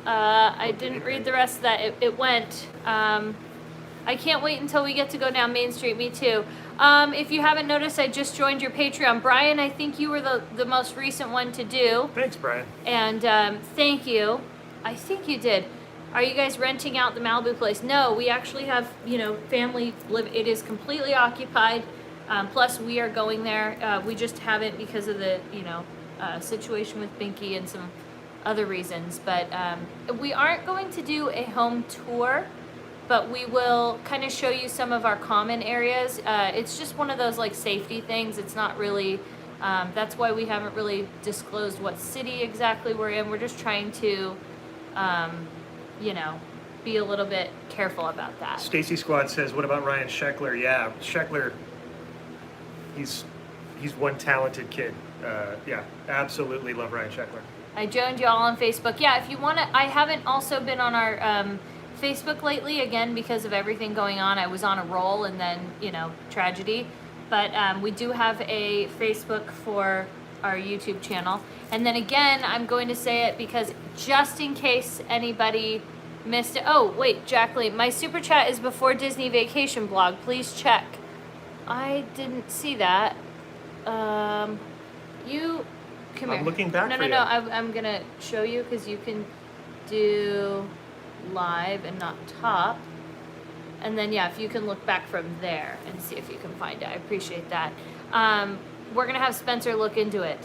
I didn't read the rest of that. It went. I can't wait until we get to go down Main Street. Me too. If you haven't noticed, I just joined your Patreon. Brian, I think you were the most recent one to do. Thanks, Brian. And thank you. I think you did. Are you guys renting out the Malibu place? No, we actually have, family live. It is completely occupied. Plus, we are going there. We just haven't because of the, situation with Binky and some other reasons. But we aren't going to do a home tour, but we will kind of show you some of our common areas. It's just one of those like safety things. It's not really, that's why we haven't really disclosed what city exactly we're in. We're just trying to, be a little bit careful about that. Stacy Squad says, what about Ryan Sheckler? Yeah, Sheckler, he's one talented kid. Yeah, absolutely love Ryan Sheckler. I joined y'all on Facebook. Yeah, if you want to, I haven't also been on our Facebook lately, again, because of everything going on. I was on a roll and then, tragedy. But we do have a Facebook for our YouTube channel. And then again, I'm going to say it because just in case anybody missed it. Oh, wait, Jacqueline, my super chat is before Disney Vacation Blog. Please check. I didn't see that. You... Come here. I'm looking back for you. No. I'm going to show you because you can do live and not top. And then, yeah, if you can look back from there and see if you can find it. I appreciate that. We're going to have Spencer look into it.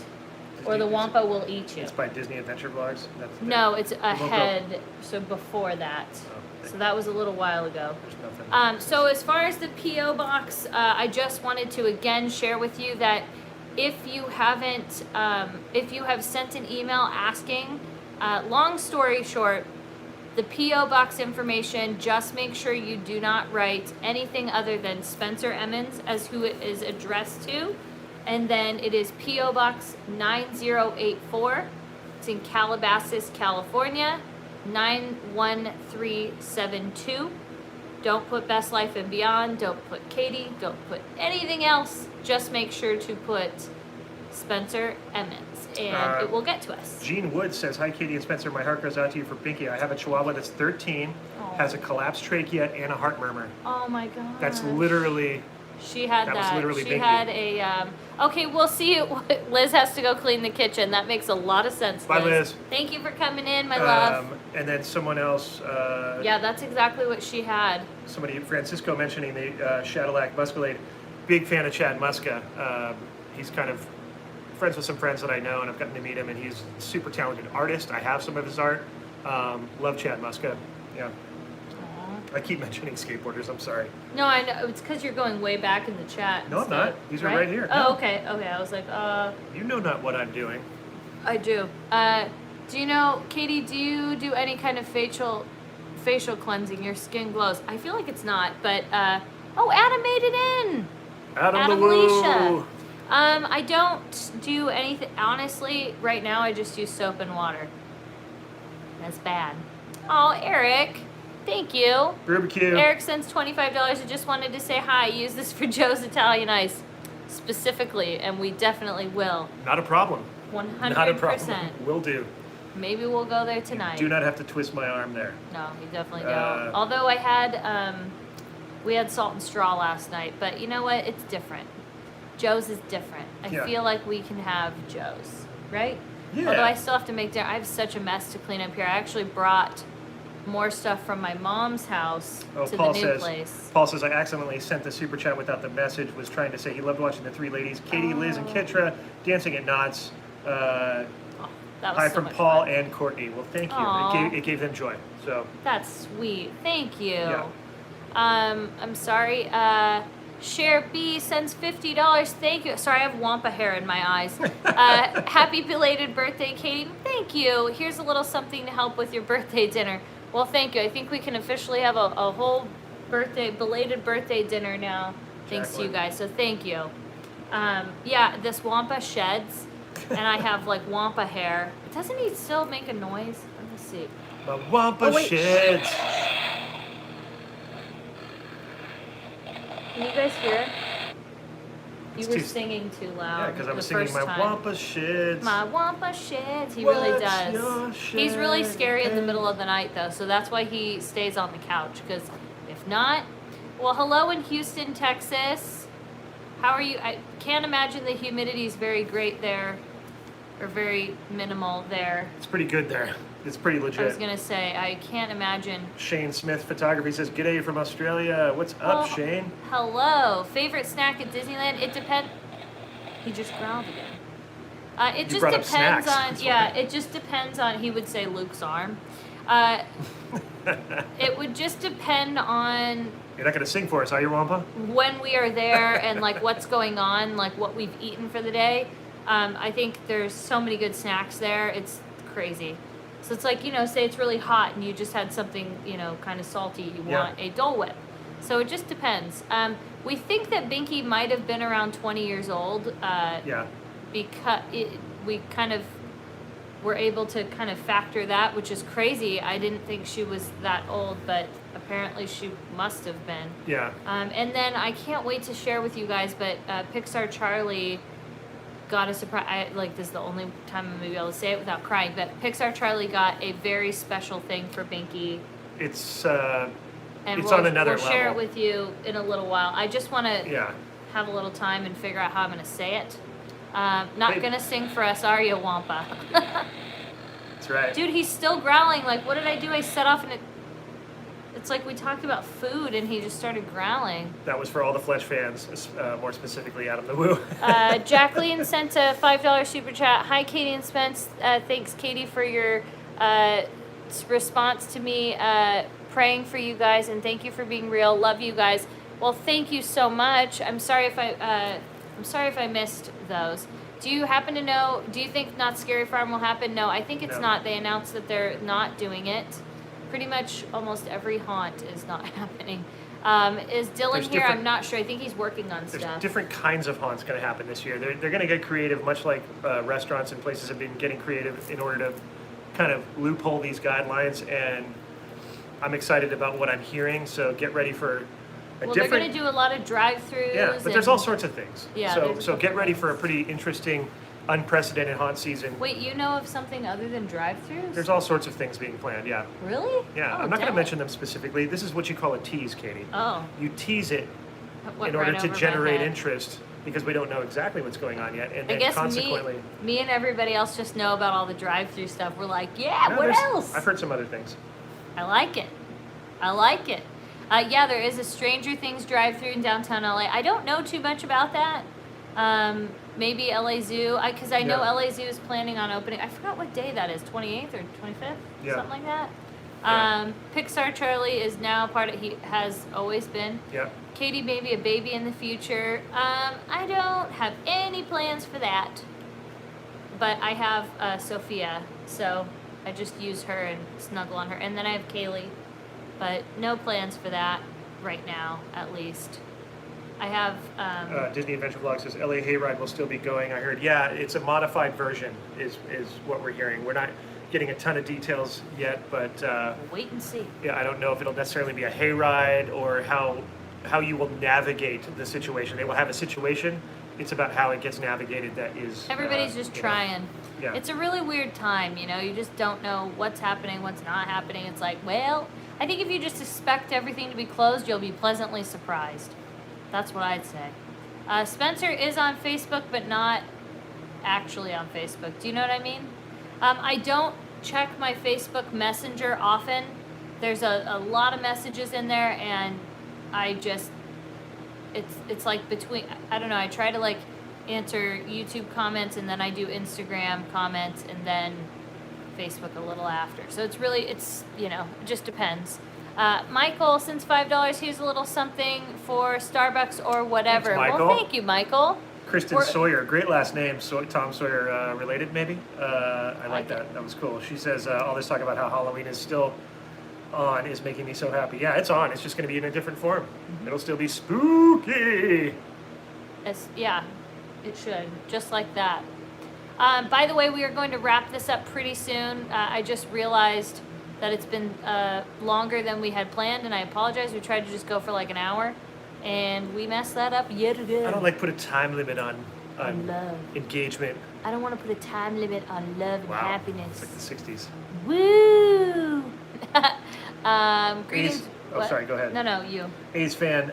Or the Wampa will eat you. It's by Disney Adventure Vlogs? No, it's ahead. So before that. Oh, so that was a little while ago. There's nothing. So as far as the P.O. box, I just wanted to again share with you that if you haven't, if you have sent an email asking, long story short, the P.O. box information, just make sure you do not write anything other than Spencer Emmons as who it is addressed to. And then it is P.O. Box 9084. It's in Calabasas, California, 91372. Don't put Best Life and Beyond. Don't put Katie. Don't put anything else. Just make sure to put Spencer Emmons, and it will get to us. Gene Wood says, hi, Katie and Spencer. My heart goes out to you for Binky. I have a Chihuahua that's 13, has a collapsed trachea and a heart murmur. Oh, my God. That's literally... She had that. Was literally she Binky. had a. Okay, we'll see. Liz has to go clean the kitchen. That makes a lot of sense. Bye, Liz. Thank you for coming in, my love. And then someone else. Yeah, that's exactly what she had. Somebody, Francisco, mentioning the Shadowlac Muscalade. Big fan of Chad Muska. He's kind of friends with some friends that I know, and I've gotten to meet him. And he's a super talented artist. I have some of his art. Love Chad Muska. Yeah. I keep mentioning skateboarders. I'm sorry. No, I know. It's because you're going way back in the chat. No, I'm not. These are right here. Oh, No. okay. Okay. I was like, You know not what I'm doing. I do. Do you know, Katie? Do you do any kind of facial cleansing? Your skin glows. I feel like it's not, but oh, Adam made it in. Adam Alicia. I don't do anything. Honestly, right now I just use soap and water. That's bad. Oh, Eric. Thank you. Barbecue. Eric sends $25. I just wanted to say hi. Use this for Joe's Italian Ice specifically, and we definitely will. Not a problem. 100%. Not a problem. Will do. Maybe we'll go there tonight. Do not have to twist my arm there. No, you definitely don't. Although I had, we had salt and straw last night, but you know what? It's different. Joe's is different. I feel like we can have Joe's, right? Yeah. Although I still have to make dinner. I have such a mess to clean up here. I actually brought more stuff from my mom's house to the new place. Paul says, I accidentally sent the super chat without the message. Was trying to say he loved watching the three ladies, Katie, Liz, and Kitra, dancing at knots. That was Hi so from much Paul fun. and Courtney. Well, thank you. Aw. It gave them joy. So That's sweet. Thank you. Yeah. I'm sorry. Share B sends $50. Thank you. Sorry, I have wampa hair in my eyes. Happy belated birthday, Katie. Thank you. Here's a little something to help with your birthday dinner. Well, thank you. I think we can officially have a whole belated birthday dinner now, thanks to you Jacqueline. guys. So thank you. Yeah, this wampa sheds, and I have like wampa hair. Doesn't he still make a noise? Let me see. the Wampa Oh, wait. sheds. Can you guys hear it? You It's were too- singing too Yeah, loud. because I was the singing first my time. Wampa sheds. My wampa sheds. He really What's does. your He's really shed? scary in the middle of the night, though, so that's why he stays on the couch. Because if not, well, hello in Houston, Texas. How are you? I can't imagine the humidity is very great there, or very minimal there. It's pretty good there. It's pretty I was legit. gonna say I can't imagine. Shane Smith Photography says, "G'day from Australia. What's Well, up, Shane?" Hello. Favorite snack at Disneyland? It depends. He just growled again. It You just brought up depends snacks, on. that's Yeah, why. it just depends on. He would say Luke's arm. It would just depend on You're not gonna sing for us, are you, Wampa? when we are there and like what's going on, like what we've eaten for the day. I think there's so many good snacks there. It's crazy. So it's like, you know, say it's really hot and you just had something, you know, kind of salty. You Yeah. want a Dole Whip. So it just depends. We think that Binky might have been around 20 years old. Yeah. Because we kind of were able to kind of factor that, which is crazy. I didn't think she was that old, but apparently she must have been. Yeah. And then I can't wait to share with you guys, but Pixar Charlie got a surprise. Like, this is the only time I'm going to be able to say it without crying, but Pixar Charlie got a very special thing for Binky. It's And It's we'll, on another we'll share it level. with you in a little while. I just want to yeah. have a little time and figure out how I'm going to say it. Not Wait. going to sing for us, are you, Wampa? That's right. Dude, he's still growling. Like, what did I do? I set off and it's like we talked about food and he just started growling. That was for all the Fletch fans, more specifically Adam the Woo. Jacqueline sent a $5 super chat. Hi, Katie and Spence. Thanks, Katie, for your response to me praying for you guys, and thank you for being real. Love you guys. Well, thank you so much. I'm sorry if I missed those. Do you happen to know? Do you think Not Scary Farm will happen? No, I think it's No. not. They announced that they're not doing it. Pretty much almost every haunt is not happening. Is Dylan There's here? different- I'm not sure. I think he's working on There's stuff. different kinds of haunts going to happen this year. They're going to get creative, much like restaurants and places have been getting creative in order to kind of loophole these guidelines. And I'm excited about what I'm hearing. So get ready for a Well, they're different. going to do a lot of drive-throughs. Yeah, but there's all sorts of things. Yeah, So there's- so get ready for a pretty interesting, unprecedented haunt season. Wait, you know of something other than drive-throughs? There's all sorts of things being planned. Yeah. Really? Yeah. Oh, I'm not going to dang. mention them specifically. This is what you call a tease, Katie. Oh. You tease it Went in order right to over my generate head. interest because we don't know exactly what's going on yet, and I then guess consequently. me and everybody else just know about all the drive-through stuff. We're like, yeah, No, what there's- else? I've heard some other things. I like it. I like it. Yeah, there is a Stranger Things drive-through in downtown LA. I don't know too much about that. Maybe LA Zoo, because I know Yeah. LA Zoo is planning on opening. I forgot what day that is, 28th or 25th, Yeah. something like that. Yeah. Pixar Charlie is now part of. He has always been. Yeah. Katie, maybe a baby in the future. I don't have any plans for that. But I have Sophia, so I just use her and snuggle on her. And then I have Kaylee, but no plans for that right now, at least. I have, Disney Adventure Vlog says LA Hayride will still be going. I heard, yeah, it's a modified version is what we're hearing. We're not getting a ton of details yet, but wait and see. yeah, I don't know if it'll necessarily be a hayride or how you will navigate the situation. They will have a situation. It's about how it gets navigated that is. Everybody's just trying. Yeah. It's a really weird time, you know. You just don't know what's happening, what's not happening. It's like, well, I think if you just expect everything to be closed, you'll be pleasantly surprised. That's what I'd say. Spencer is on Facebook, but not actually on Facebook. Do you know what I mean? I don't check my Facebook Messenger often. There's a lot of messages in there, and I just it's like between, I don't know, I try to like answer YouTube comments, and then I do Instagram comments, and then Facebook a little after. So it's it just depends. Michael, since $5, here's a little something for Starbucks or whatever. Thanks, Michael. Well, thank you, Michael. Kristen Sawyer, great last name. Tom Sawyer related, maybe. I like that. That was cool. She says all this talk about how Halloween is still on is making me so happy. Yeah, it's on. It's just going to be in a different form. Mm-hmm. It'll still be spooky. Yeah, it should, just like that. By the way, we are going to wrap this up pretty soon. I just realized that it's been longer than we had planned, and I apologize. We tried to just go for like an hour, and we messed that up yet again. I don't put a time limit on love. Engagement. I don't want to put a time limit on love and happiness. It's like the 60s. Woo! Greetings. Sorry, go ahead. No, you. A's fan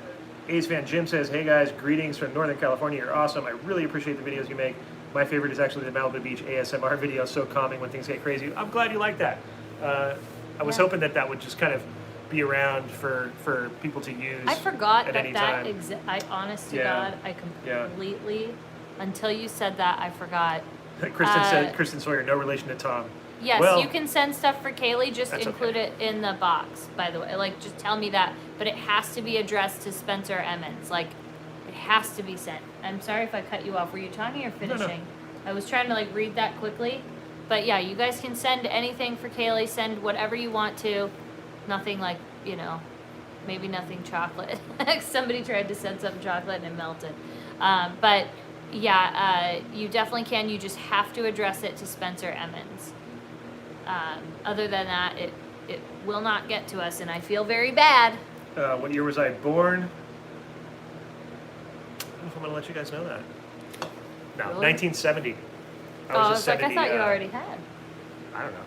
Jim says, hey guys, greetings from Northern California. You're awesome. I really appreciate the videos you make. My favorite is actually the Malibu Beach ASMR video. So calming when things get crazy. I'm glad you like that. I was hoping that would just kind of be around for people to use. I forgot at any that time. I honest to God, I completely, until you said that, I forgot. Kristen Sawyer, no relation to Tom. Yes, you can send stuff for Kaylee, just include okay. it in the box, by the way. Just tell me that. But it has to be addressed to Spencer Emmons. It has to be sent. I'm sorry if I cut you off. Were you talking or finishing? No. I was trying to read that quickly. But yeah, you guys can send anything for Kaylee. Send whatever you want to. Nothing maybe nothing chocolate. Somebody tried to send some chocolate and it melted. But yeah, you definitely can. You just have to address it to Spencer Emmons. Other than that, it will not get to us, and I feel very bad. What year was I born? I don't know if I'm going to let you guys know that. No, Really? 1970. I thought you already had. I don't know.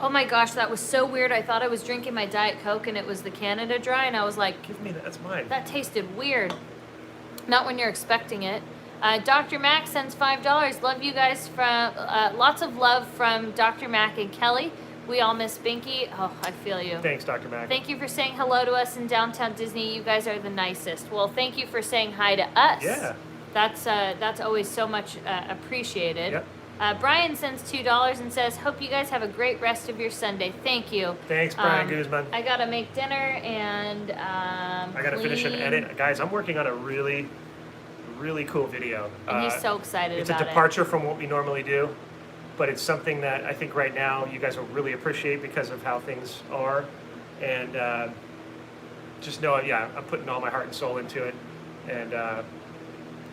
Oh my gosh, that was so weird. I thought I was drinking my Diet Coke, and it was the Canada Dry, and I was like, give me that. That's mine. That tasted weird. Not when you're expecting it. Dr. Mac sends $5. Love you guys from lots of love from Dr. Mac and Kelly. We all miss Binky. Oh, I feel you. Thanks, Dr. Mac. Thank you for saying hello to us in downtown Disney. You guys are the nicest. Well, thank you for saying hi to us. Yeah. That's always so much appreciated. Yep. Brian sends $2 and says, hope you guys have a great rest of your Sunday. Thank you. Thanks, Brian Guzman. I got to make dinner and I got to finish an edit. Guys, I'm working on a really cool video. And he's so excited about it. It's a departure from what we normally do, but it's something that I think right now you guys will really appreciate because of how things are. And just know, I'm putting all my heart and soul into it. And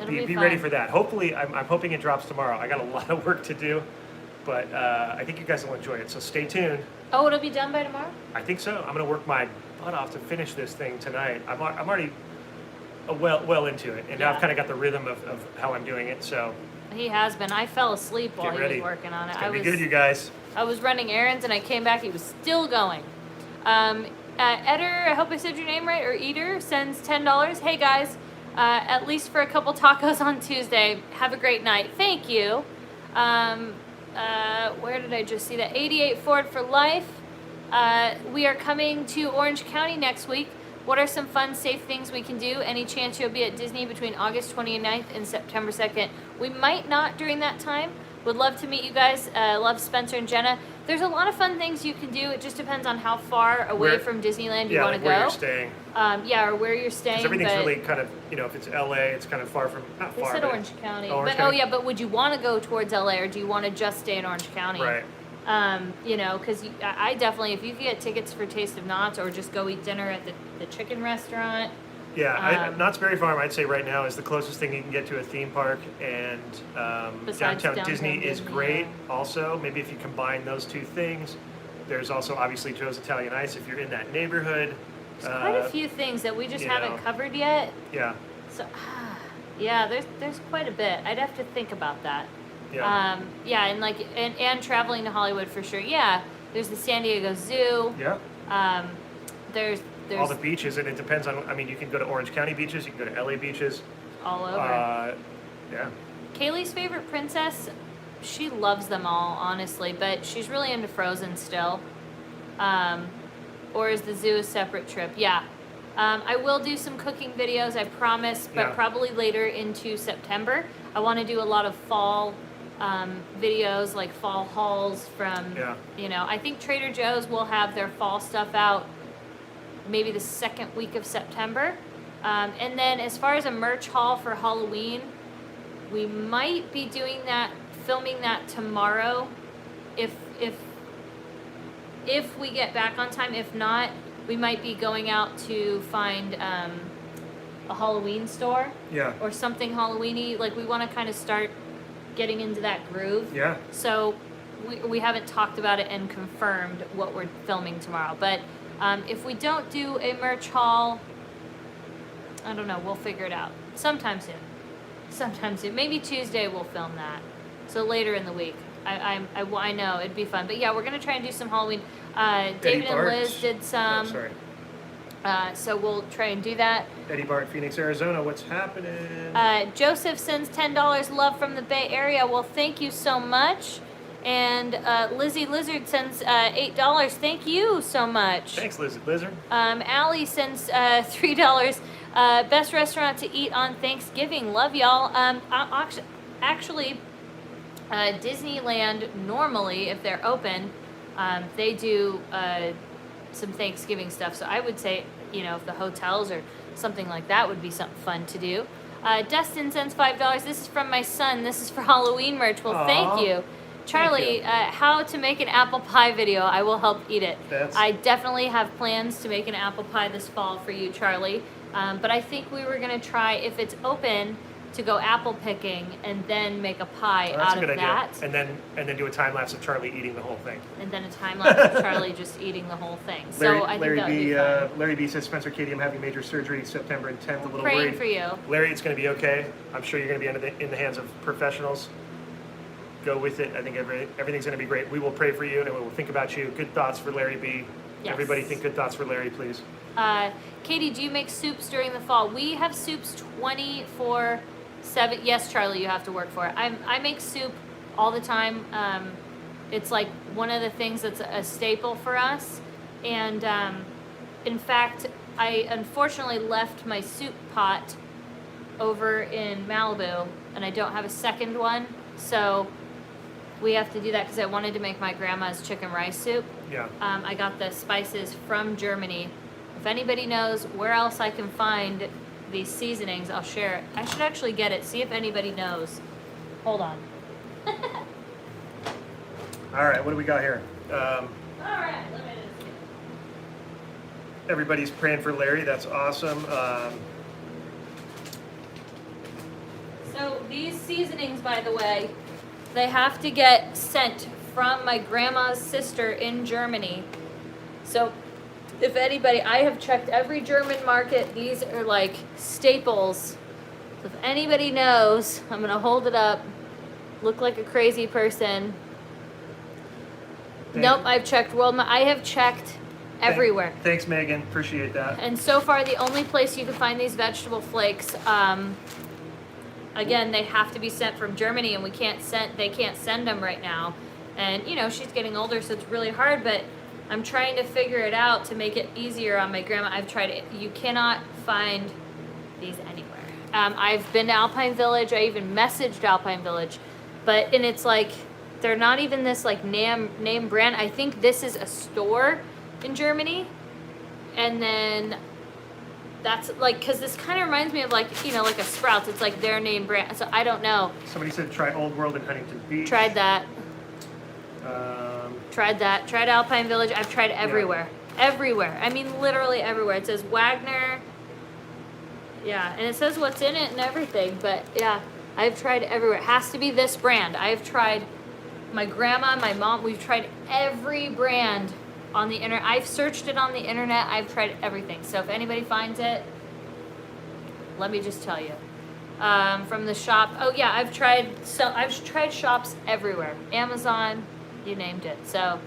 be ready for that. Hopefully, I'm hoping it drops tomorrow. I got a lot of work to do, but I think you guys will enjoy it. So stay tuned. Oh, it'll be done by tomorrow? I think so. I'm going to work my butt off to finish this thing tonight. I'm already well into it, and now I've kind of got the rhythm of how I'm doing it. So he has been. I fell asleep while he was working on it. It's gonna be good, you guys. I was running errands, and I came back. He was still going. Eder, I hope I said your name right, or Eater sends $10. Hey guys, at least for a couple tacos on Tuesday. Have a great night. Thank you. Where did I just see that? 88 Ford for life. We are coming to Orange County next week. What are some fun, safe things we can do? Any chance you'll be at Disney between August 29th and September 2nd? We might not during that time. Would love to meet you guys. Love Spencer and Jenna. There's a lot of fun things you can do. It just depends on how far away from Disneyland you want to go. Where you're staying. Or where you're staying. Because everything's really kind of, if it's LA, it's kind of far from, not far. They said Orange County. County. But would you want to go towards LA, or do you want to just stay in Orange County? Right. Because I definitely, if you can get tickets for Taste of Knott's, or just go eat dinner at the chicken restaurant. Yeah, Knott's Berry Farm, I'd say right now is the closest thing you can get to a theme park, and downtown Disney is great. Also, maybe if you combine those two things, there's also obviously Joe's Italian Ice if you're in that neighborhood. There's quite a few things that we just haven't covered yet. Yeah. So, there's quite a bit. I'd have to think about that. Yeah. And traveling to Hollywood for sure. Yeah. There's the San Diego Zoo. Yeah. There's all the beaches, and it depends on. I mean, you can go to Orange County beaches. You can go to LA beaches. All over. Yeah. Kaylee's favorite princess. She loves them all, honestly, but she's really into Frozen still. Or is the zoo a separate trip? Yeah. I will do some cooking videos, I promise, but Yeah. probably later into September. I want to do a lot of fall videos, like fall hauls from, I think Trader Joe's will have their fall stuff out maybe the second week of September. And then as far as a merch haul for Halloween, we might be filming that tomorrow if we get back on time. If not, we might be going out to find a Halloween store. Yeah. Or something Halloween-y. Like, we want to kind of start getting into that groove. Yeah. So we haven't talked about it and confirmed what we're filming tomorrow. But if we don't do a merch haul, I don't know, we'll figure it out. Sometime soon. Maybe Tuesday we'll film that. So later in the week. I know, it'd be fun. But yeah, we're going to try and do some Halloween. David and Liz did some. Oh, sorry. So we'll try and do that. Eddie Bart, Phoenix, Arizona. What's happening? Joseph sends $10 love from the Bay Area. Well, thank you so much. And Lizzie Lizard sends $8. Thank you so much. Thanks, Lizard. Allie sends $3. Best restaurant to eat on Thanksgiving. Love y'all. Actually, Disneyland normally, if they're open, they do some Thanksgiving stuff. So I would say, if the hotels or something like that would be something fun to do. Destin sends $5. This is from my son. This is for Halloween merch. Well, thank you. Charlie, how to make an apple pie video. I will help eat it. I definitely have plans to make an apple pie this fall for you, Charlie. But I think we were going to try, if it's open, to go apple picking and then make a pie out of that. And then do a time lapse of Charlie eating the whole thing. And then a time lapse of Charlie just eating the whole thing. So I think that would be fun. Larry B says, Spencer, Katie, I'm having major surgery September 10th. A little praying worried for you. Larry, it's going to be okay. I'm sure you're going to be in the hands of professionals. Go with it. I think everything's going to be great. We will pray for you and we will think about you. Good thoughts for Larry B. Yes. Everybody think good thoughts for Larry, please. Katie, do you make soups during the fall? We have soups 24/7. Yes, Charlie, you have to work for it. I make soup all the time. It's like one of the things that's a staple for us. And in fact, I unfortunately left my soup pot over in Malibu, and I don't have a second one. So we have to do that because I wanted to make my grandma's chicken rice soup. Yeah. I got the spices from Germany. If anybody knows where else I can find these seasonings, I'll share it. I should actually get it, see if anybody knows. Hold on. All right, what do we got here? All right, let me just see. Everybody's praying for Larry. That's awesome. So these seasonings, by the way, they have to get sent from my grandma's sister in Germany. So if anybody, I have checked every German market. These are like staples. So if anybody knows, I'm going to hold it up, look like a crazy person. Nope, I've checked I have checked everywhere. Thanks, Megan. Appreciate that. And so far, the only place you can find these vegetable flakes, again, they have to be sent from Germany, and they can't send them right now. And, she's getting older, so it's really hard, but I'm trying to figure it out to make it easier on my grandma. I've tried it. You cannot find these anywhere. I've been to Alpine Village. I even messaged Alpine Village, and it's like, they're not even this like name brand. I think this is a store in Germany, and then that's like, because this kind of reminds me of like a Sprouts. It's like their name brand. So I don't know. Somebody said try Old World in Huntington Beach. Tried that. Tried Alpine Village. I've tried everywhere. Yeah. Everywhere. I mean, literally everywhere. It says Wagner. Yeah, and it says what's in it and everything. But yeah, I've tried everywhere. It has to be this brand. I've tried. My grandma, my mom, we've tried every brand on the internet. I've searched it on the internet. I've tried everything. So if anybody finds it, let me just tell you. From the shop. Oh yeah, I've tried shops everywhere. Amazon, you named it. So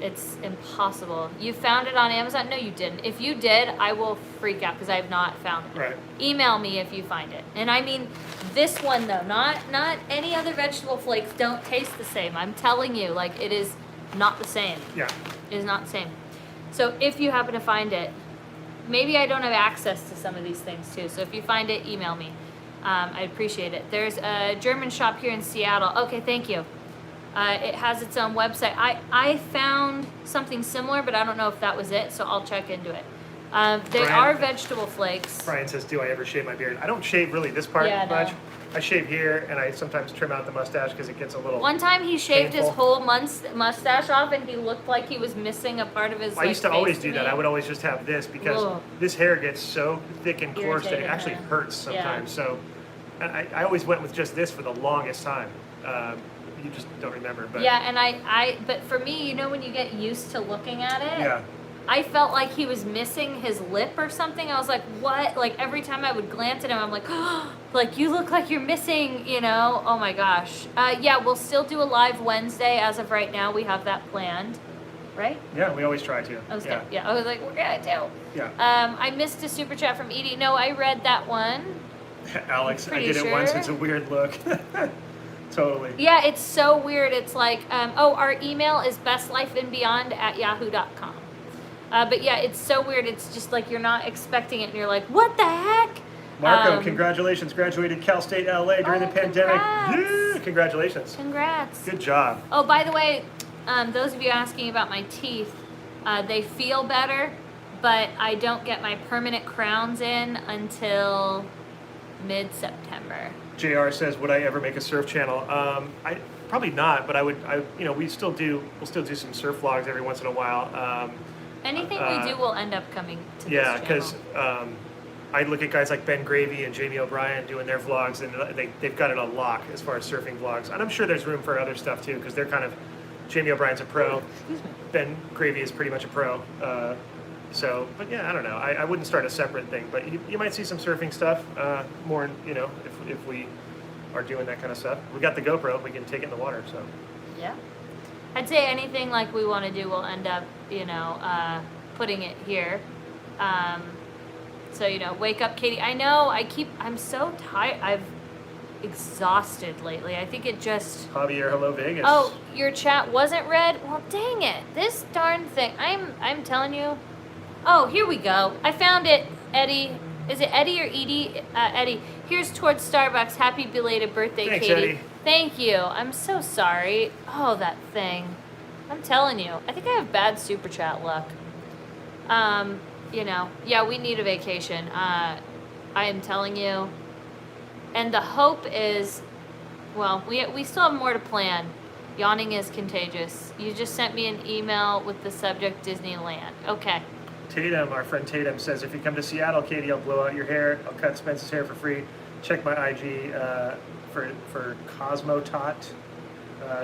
it's impossible. You found it on Amazon? No, you didn't. If you did, I will freak out because I have not found it. Right. Email me if you find it. And I mean this one though, not any other vegetable flakes don't taste the same. I'm telling you, like, it is not the same. Yeah. It is not the same. So if you happen to find it, maybe I don't have access to some of these things too. So if you find it, email me. I'd appreciate it. There's a German shop here in Seattle. Okay, thank you. It has its own website. I found something similar, but I don't know if that was it, so I'll check into it. They are vegetable flakes. Brian says, do I ever shave my beard? I don't shave really this part much. No. I shave here, and I sometimes trim out the mustache because it gets a little One time he shaved painful. his whole mustache off, and he looked like he was missing a part of his I used to always face do that. I would always just have this because this hair gets so thick and coarse that it actually hurts sometimes. So I always went with just this for the longest time. You just don't remember. But yeah, and but for me, you know, when you get used to looking at it, yeah. I felt like he was missing his lip or something. I was like, what? Like every time I would glance at him, I'm like, oh, like you look like you're missing, you know? Oh my gosh. Yeah, we'll still do a live Wednesday. As of right now, we have that planned, right? Yeah, we always try to. I was like, we're gonna do. Yeah. I missed a super chat from Edie. No, I read that one. Alex, I did it once. It's a weird look. Totally. Yeah, it's so weird. It's like, our email is bestlifeandbeyond@yahoo.com. But yeah, it's so weird. It's just like you're not expecting it, and you're like, what the heck? Marco, congratulations. Graduated Cal State LA during the pandemic. Congrats. Yeah, congratulations. Congrats. Good job. Oh, by the way, those of you asking about my teeth, they feel better, but I don't get my permanent crowns in until mid-September. JR says, would I ever make a surf channel? I probably not, but we'll still do some surf vlogs every once in a while. Anything we do will end up coming to this yeah, channel. because I look at guys like Ben Gravy and Jamie O'Brien doing their vlogs, and they've got it on lock as far as surfing vlogs. And I'm sure there's room for other stuff too, because they're kind of, Jamie O'Brien's a pro. Excuse me. Ben Gravy is pretty much a pro. But yeah, I don't know. I wouldn't start a separate thing, but you might see some surfing stuff more, if we are doing that kind of stuff. We got the GoPro, we can take it in the water, so. Yeah. I'd say anything like we want to do, we'll end up, putting it here. So, wake up, Katie. I know, I'm so tired. I've exhausted lately. I think it just... Javier, hello, Vegas. Oh, your chat wasn't read? Well, dang it. This darn thing. I'm telling you. Oh, here we go. I found it, Eddie. Is it Eddie or Edie? Eddie. Here's towards Starbucks. Happy belated birthday, Thanks, Katie. Eddie. Thank you. I'm so sorry. Oh, that thing. I'm telling you. I think I have bad super chat luck. Yeah, we need a vacation. I am telling you. And the hope is, well, we still have more to plan. Yawning is contagious. You just sent me an email with the subject Disneyland. Okay. Tatum, our friend Tatum, says, if you come to Seattle, Katie, I'll blow out your hair. I'll cut Spence's hair for free. Check my IG for Cosmotot.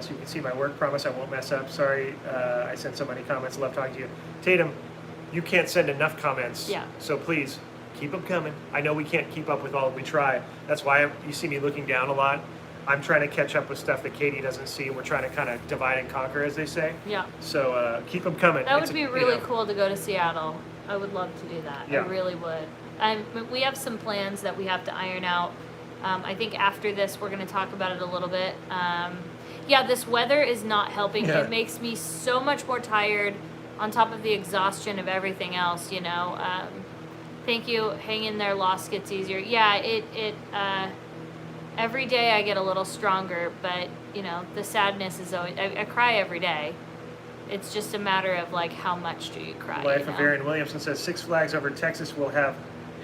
So you can see my work. Promise I won't mess up. Sorry, I sent so many comments. Love talking to you. Tatum, you can't send enough comments. Yeah. So please, keep them coming. I know we can't keep up with all we try. That's why you see me looking down a lot. I'm trying to catch up with stuff that Katie doesn't see. We're trying to kind of divide and conquer, as they say. Yeah. So keep them coming. That would be really cool to go to Seattle. I would love to do that. Yeah. I really would. We have some plans that we have to iron out. I think after this, we're going to talk about it a little bit. Yeah, this weather is not helping. Yeah. It makes me so much more tired on top of the exhaustion of everything else, Thank you. Hang in there. Loss gets easier. Yeah, every day I get a little stronger, but, the sadness is always... I cry every day. It's just a matter of, how much do you cry, Life of Aaron Williamson says, Six Flags over Texas will have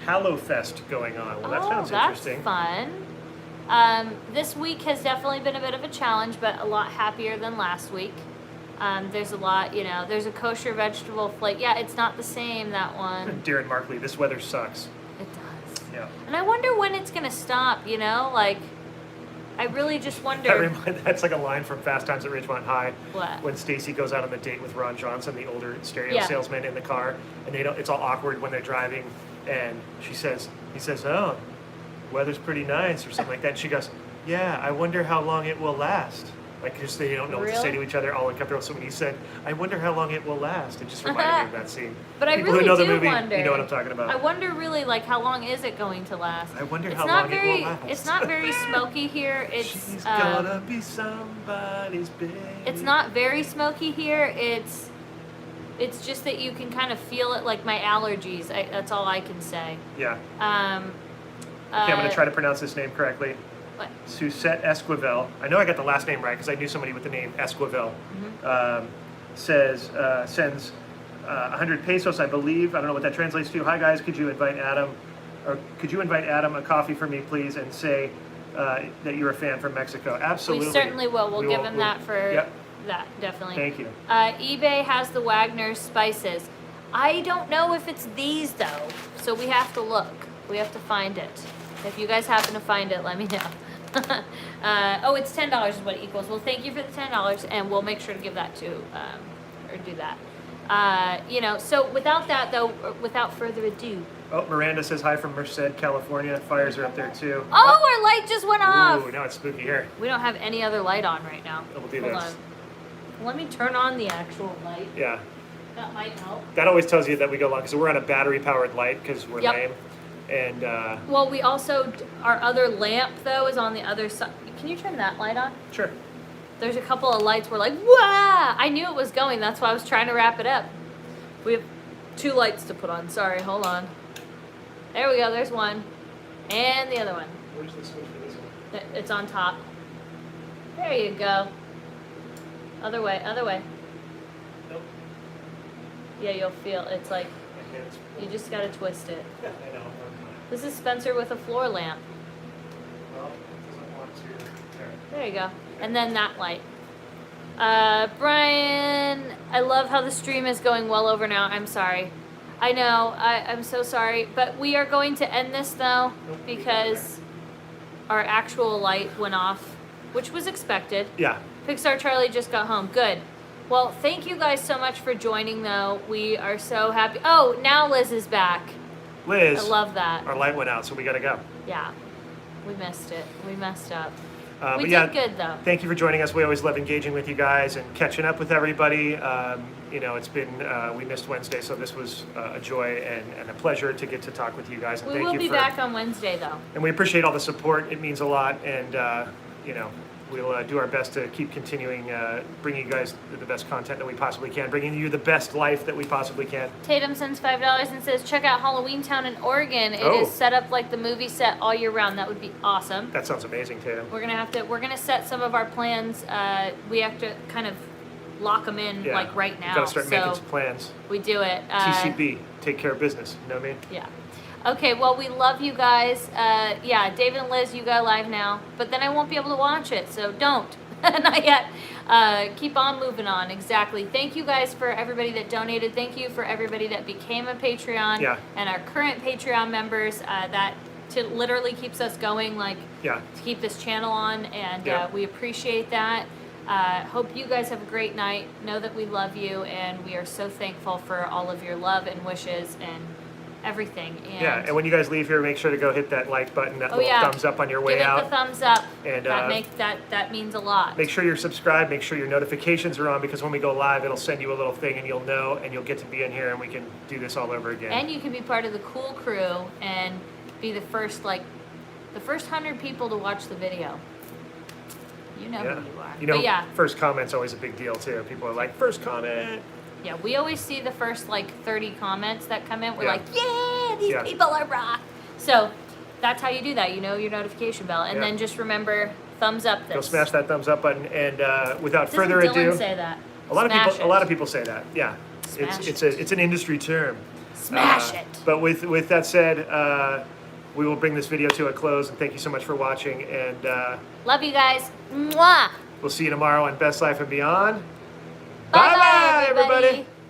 Hallowfest going on. Well, that sounds interesting. That's fun. This week has definitely been a bit of a challenge, but a lot happier than last week. There's a lot, there's a kosher vegetable flake. Yeah, it's not the same, that one. Darren Markley, this weather sucks. It does. Yeah. And I wonder when it's going to stop, I really just wonder. That's like a line from Fast Times at Ridgemont High. What? When Stacy goes out on the date with Ron Johnson, the older stereo salesman in the car, and it's all awkward when they're driving, and he says, oh, weather's pretty nice, or something like that. And she goes, yeah, I wonder how long it will last. Like, just they don't know what to say to each other, all uncomfortable. So when he said, I wonder how long it will last, it just reminded me of that scene. But I People really who know the do movie, wonder. you know what I'm talking about. I wonder really, how long is it going to last? I wonder how long it will last. It's not very smoky here. She's gonna be somebody's baby. It's not very smoky here. It's It's just that you can kind of feel it, like my allergies. That's all I can say. Yeah. Um, Okay, I'm going to try to pronounce this name correctly. What? Suzette Esquivel. I know I got the last name right because I knew somebody with the name Esquivel. Mm-hmm. Sends 100 pesos, I believe. I don't know what that translates to. Hi guys, could you invite Adam a coffee for me, please, and say that you're a fan from Mexico? Absolutely. We certainly will. We'll give him that for yep. that, definitely. Thank you. eBay has the Wagner spices. I don't know if it's these though, so we have to look. We have to find it. If you guys happen to find it, let me know. Oh, it's $10 is what it equals. Well, thank you for the $10, and we'll make sure to give that to, or do that. You know, so without that though, without further ado. Oh, Miranda says hi from Merced, California. Fires are up there too. Oh, our light just went off. Ooh, now it's spooky here. We don't have any other light on right now. We'll do Hold this. on. Let me turn on the actual light. Yeah. That might help. That always tells you that we go long because we're on a battery-powered light because we're Yep. lame. And Well, we also, our other lamp though is on the other side. Can you turn that light on? sure. There's a couple of lights we're like, wow! I knew it was going, that's why I was trying to wrap it up. We have 2 lights to put on. Sorry, hold on. There we go, there's one. And the other one. Where's the switch for this one? It's on top. There you go. Other way, other way. Nope. Yeah, you'll feel, it's like, My hands. you just gotta twist it. I know. This is Spencer with a floor lamp. Well, it doesn't want to. There. There you go. And then that light. Brian, I love how the stream is going well over now. I'm sorry. I know, I'm so sorry. But we are going to end this though, because our actual light went off, which was expected. Yeah. Pixar Charlie just got home. Good. Well, thank you guys so much for joining though. We are so happy. Oh, now Liz is back. Liz. I love that. Our light went out, so we got to go. Yeah. We missed it. We messed up. But We yeah, did good though. Thank you for joining us. We always love engaging with you guys and catching up with everybody. You know, it's been, we missed Wednesday, so this was a joy and a pleasure to get to talk with you guys. And We thank will you be back on Wednesday though. And we appreciate all the support. It means a lot. And, you know, we'll do our best to keep continuing bringing you guys the best content that we possibly can, bringing you the best life that we possibly can. Tatum sends $5 and says, check out Halloween Town in Oregon. It Oh. is set up like the movie set all year round. That would be awesome. That sounds amazing, Tatum. We're gonna set some of our plans. We have to kind of lock them in Yeah. like right now. Got to start making so some plans. we do it. TCB, take care of business. You know what I mean? Yeah. Okay, well, we love you guys. Yeah, David and Liz, you go live now. But then I won't be able to watch it, so don't. Not yet. Keep on moving on. Exactly. Thank you guys for everybody that donated. Thank you for everybody that became a Patreon. Yeah. And our current Patreon members. That literally keeps us going, like, Yeah. to keep this channel on. And Yeah. we appreciate that. Hope you guys have a great night. Know that we love you, and we are so thankful for all of your love and wishes and everything. And Yeah, and when you guys leave here, make sure to go hit that like button, that little thumbs up on your way give out. it the thumbs up. And, that means a lot. Make sure you're subscribed. Make sure your notifications are on because when we go live, it'll send you a little thing and you'll know and you'll get to be in here and we can do this all over again. And you can be part of the cool crew and be the first 100 people to watch the video. You know yeah. who you are. You know, But yeah, first comment's always a big deal too. People are like, first comment. yeah, we always see the first 30 comments that come in. We're Yeah. like, yeah, these Yeah. people are rock. So that's how you do that. You know your notification bell, and Yeah. then just remember, thumbs up this. Go smash that thumbs up button. And without Doesn't further Dylan ado, say that? a lot Smash of people say that. Yeah, Smash it's an industry term. Smash it. But with that said, we will bring this video to a close. And thank you so much for watching. And Love you guys. Mwah. we'll see you tomorrow on Best Life and Beyond. Bye-bye, Bye-bye, everybody. everybody.